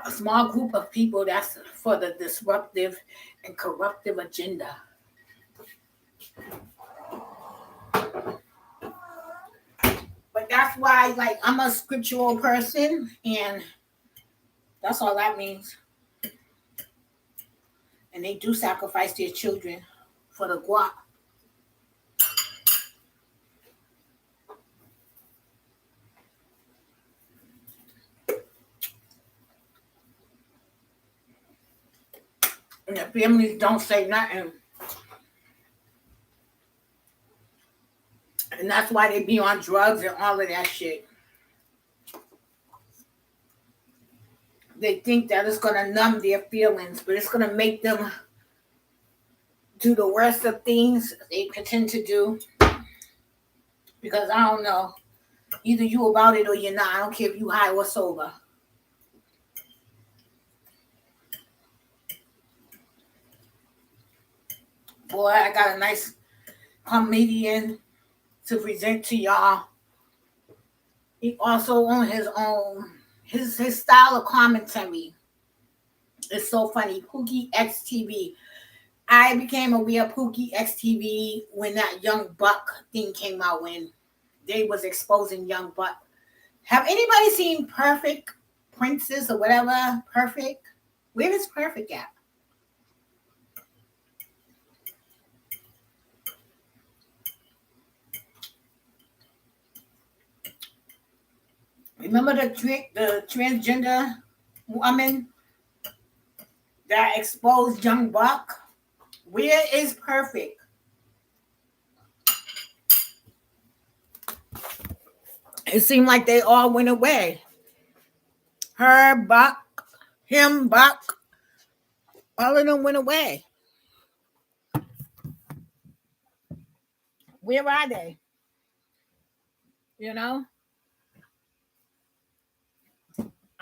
A small group of people that's for the disruptive and corruptive agenda. But that's why, like, I'm a scriptural person, and that's all that means. And they do sacrifice their children for the guap. And the families don't say nothing. And that's why they be on drugs and all of that shit. They think that it's going to numb their feelings, but it's going to make them do the worst of things they pretend to do. Because I don't know. Either you about it or you're not. I don't care if you high or sober. Boy, I got a nice comedian to present to y'all. He also on his own. His style of commentary is so funny. Pookie XTV. I became aware of Pookie XTV when that Young Buck thing came out, when they was exposing Young Buck. Have anybody seen Perfect Princess or whatever? Perfect? Where is Perfect at? Remember the transgender woman that exposed Young Buck? Where is Perfect? It seemed like they all went away. Her, Buck, him, Buck, all of them went away. Where are they?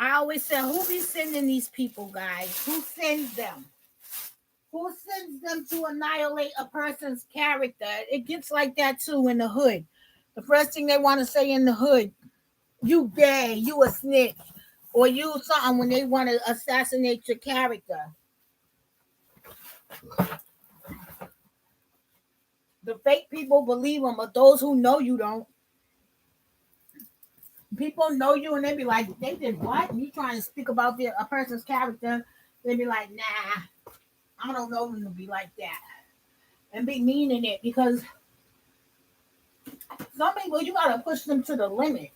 I always say, who be sending these people, guys? Who sends them? Who sends them to annihilate a person's character? It gets like that too in the hood. The first thing they want to say in the hood, you gay, you a snitch, or you something, when they want to assassinate your character. The fake people believe them, but those who know you don't. People know you and they be like, they did what? And you trying to speak about a person's character. They be like, nah, I don't know them to be like that. And be meaning it, because some people, you got to push them to the limit,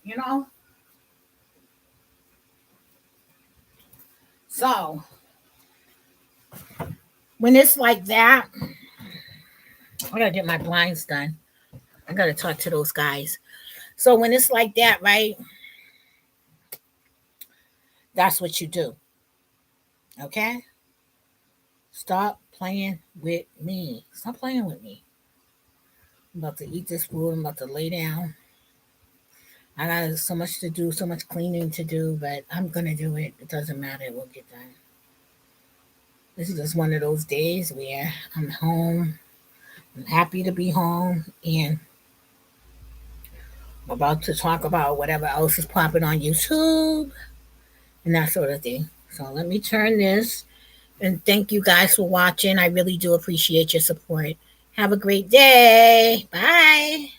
So, when it's like that, I got to get my blinds done. I got to talk to those guys. So, when it's like that, right, that's what you do. Okay? Stop playing with me. Stop playing with me. I'm about to eat this food. I'm about to lay down. I got so much to do, so much cleaning to do, but I'm going to do it. It doesn't matter. It will get done. This is just one of those days where I'm home. I'm happy to be home, and I'm about to talk about whatever else is popping on YouTube and that sort of thing. So let me turn this, and thank you guys for watching. I really do appreciate your support. Have a great day. Bye.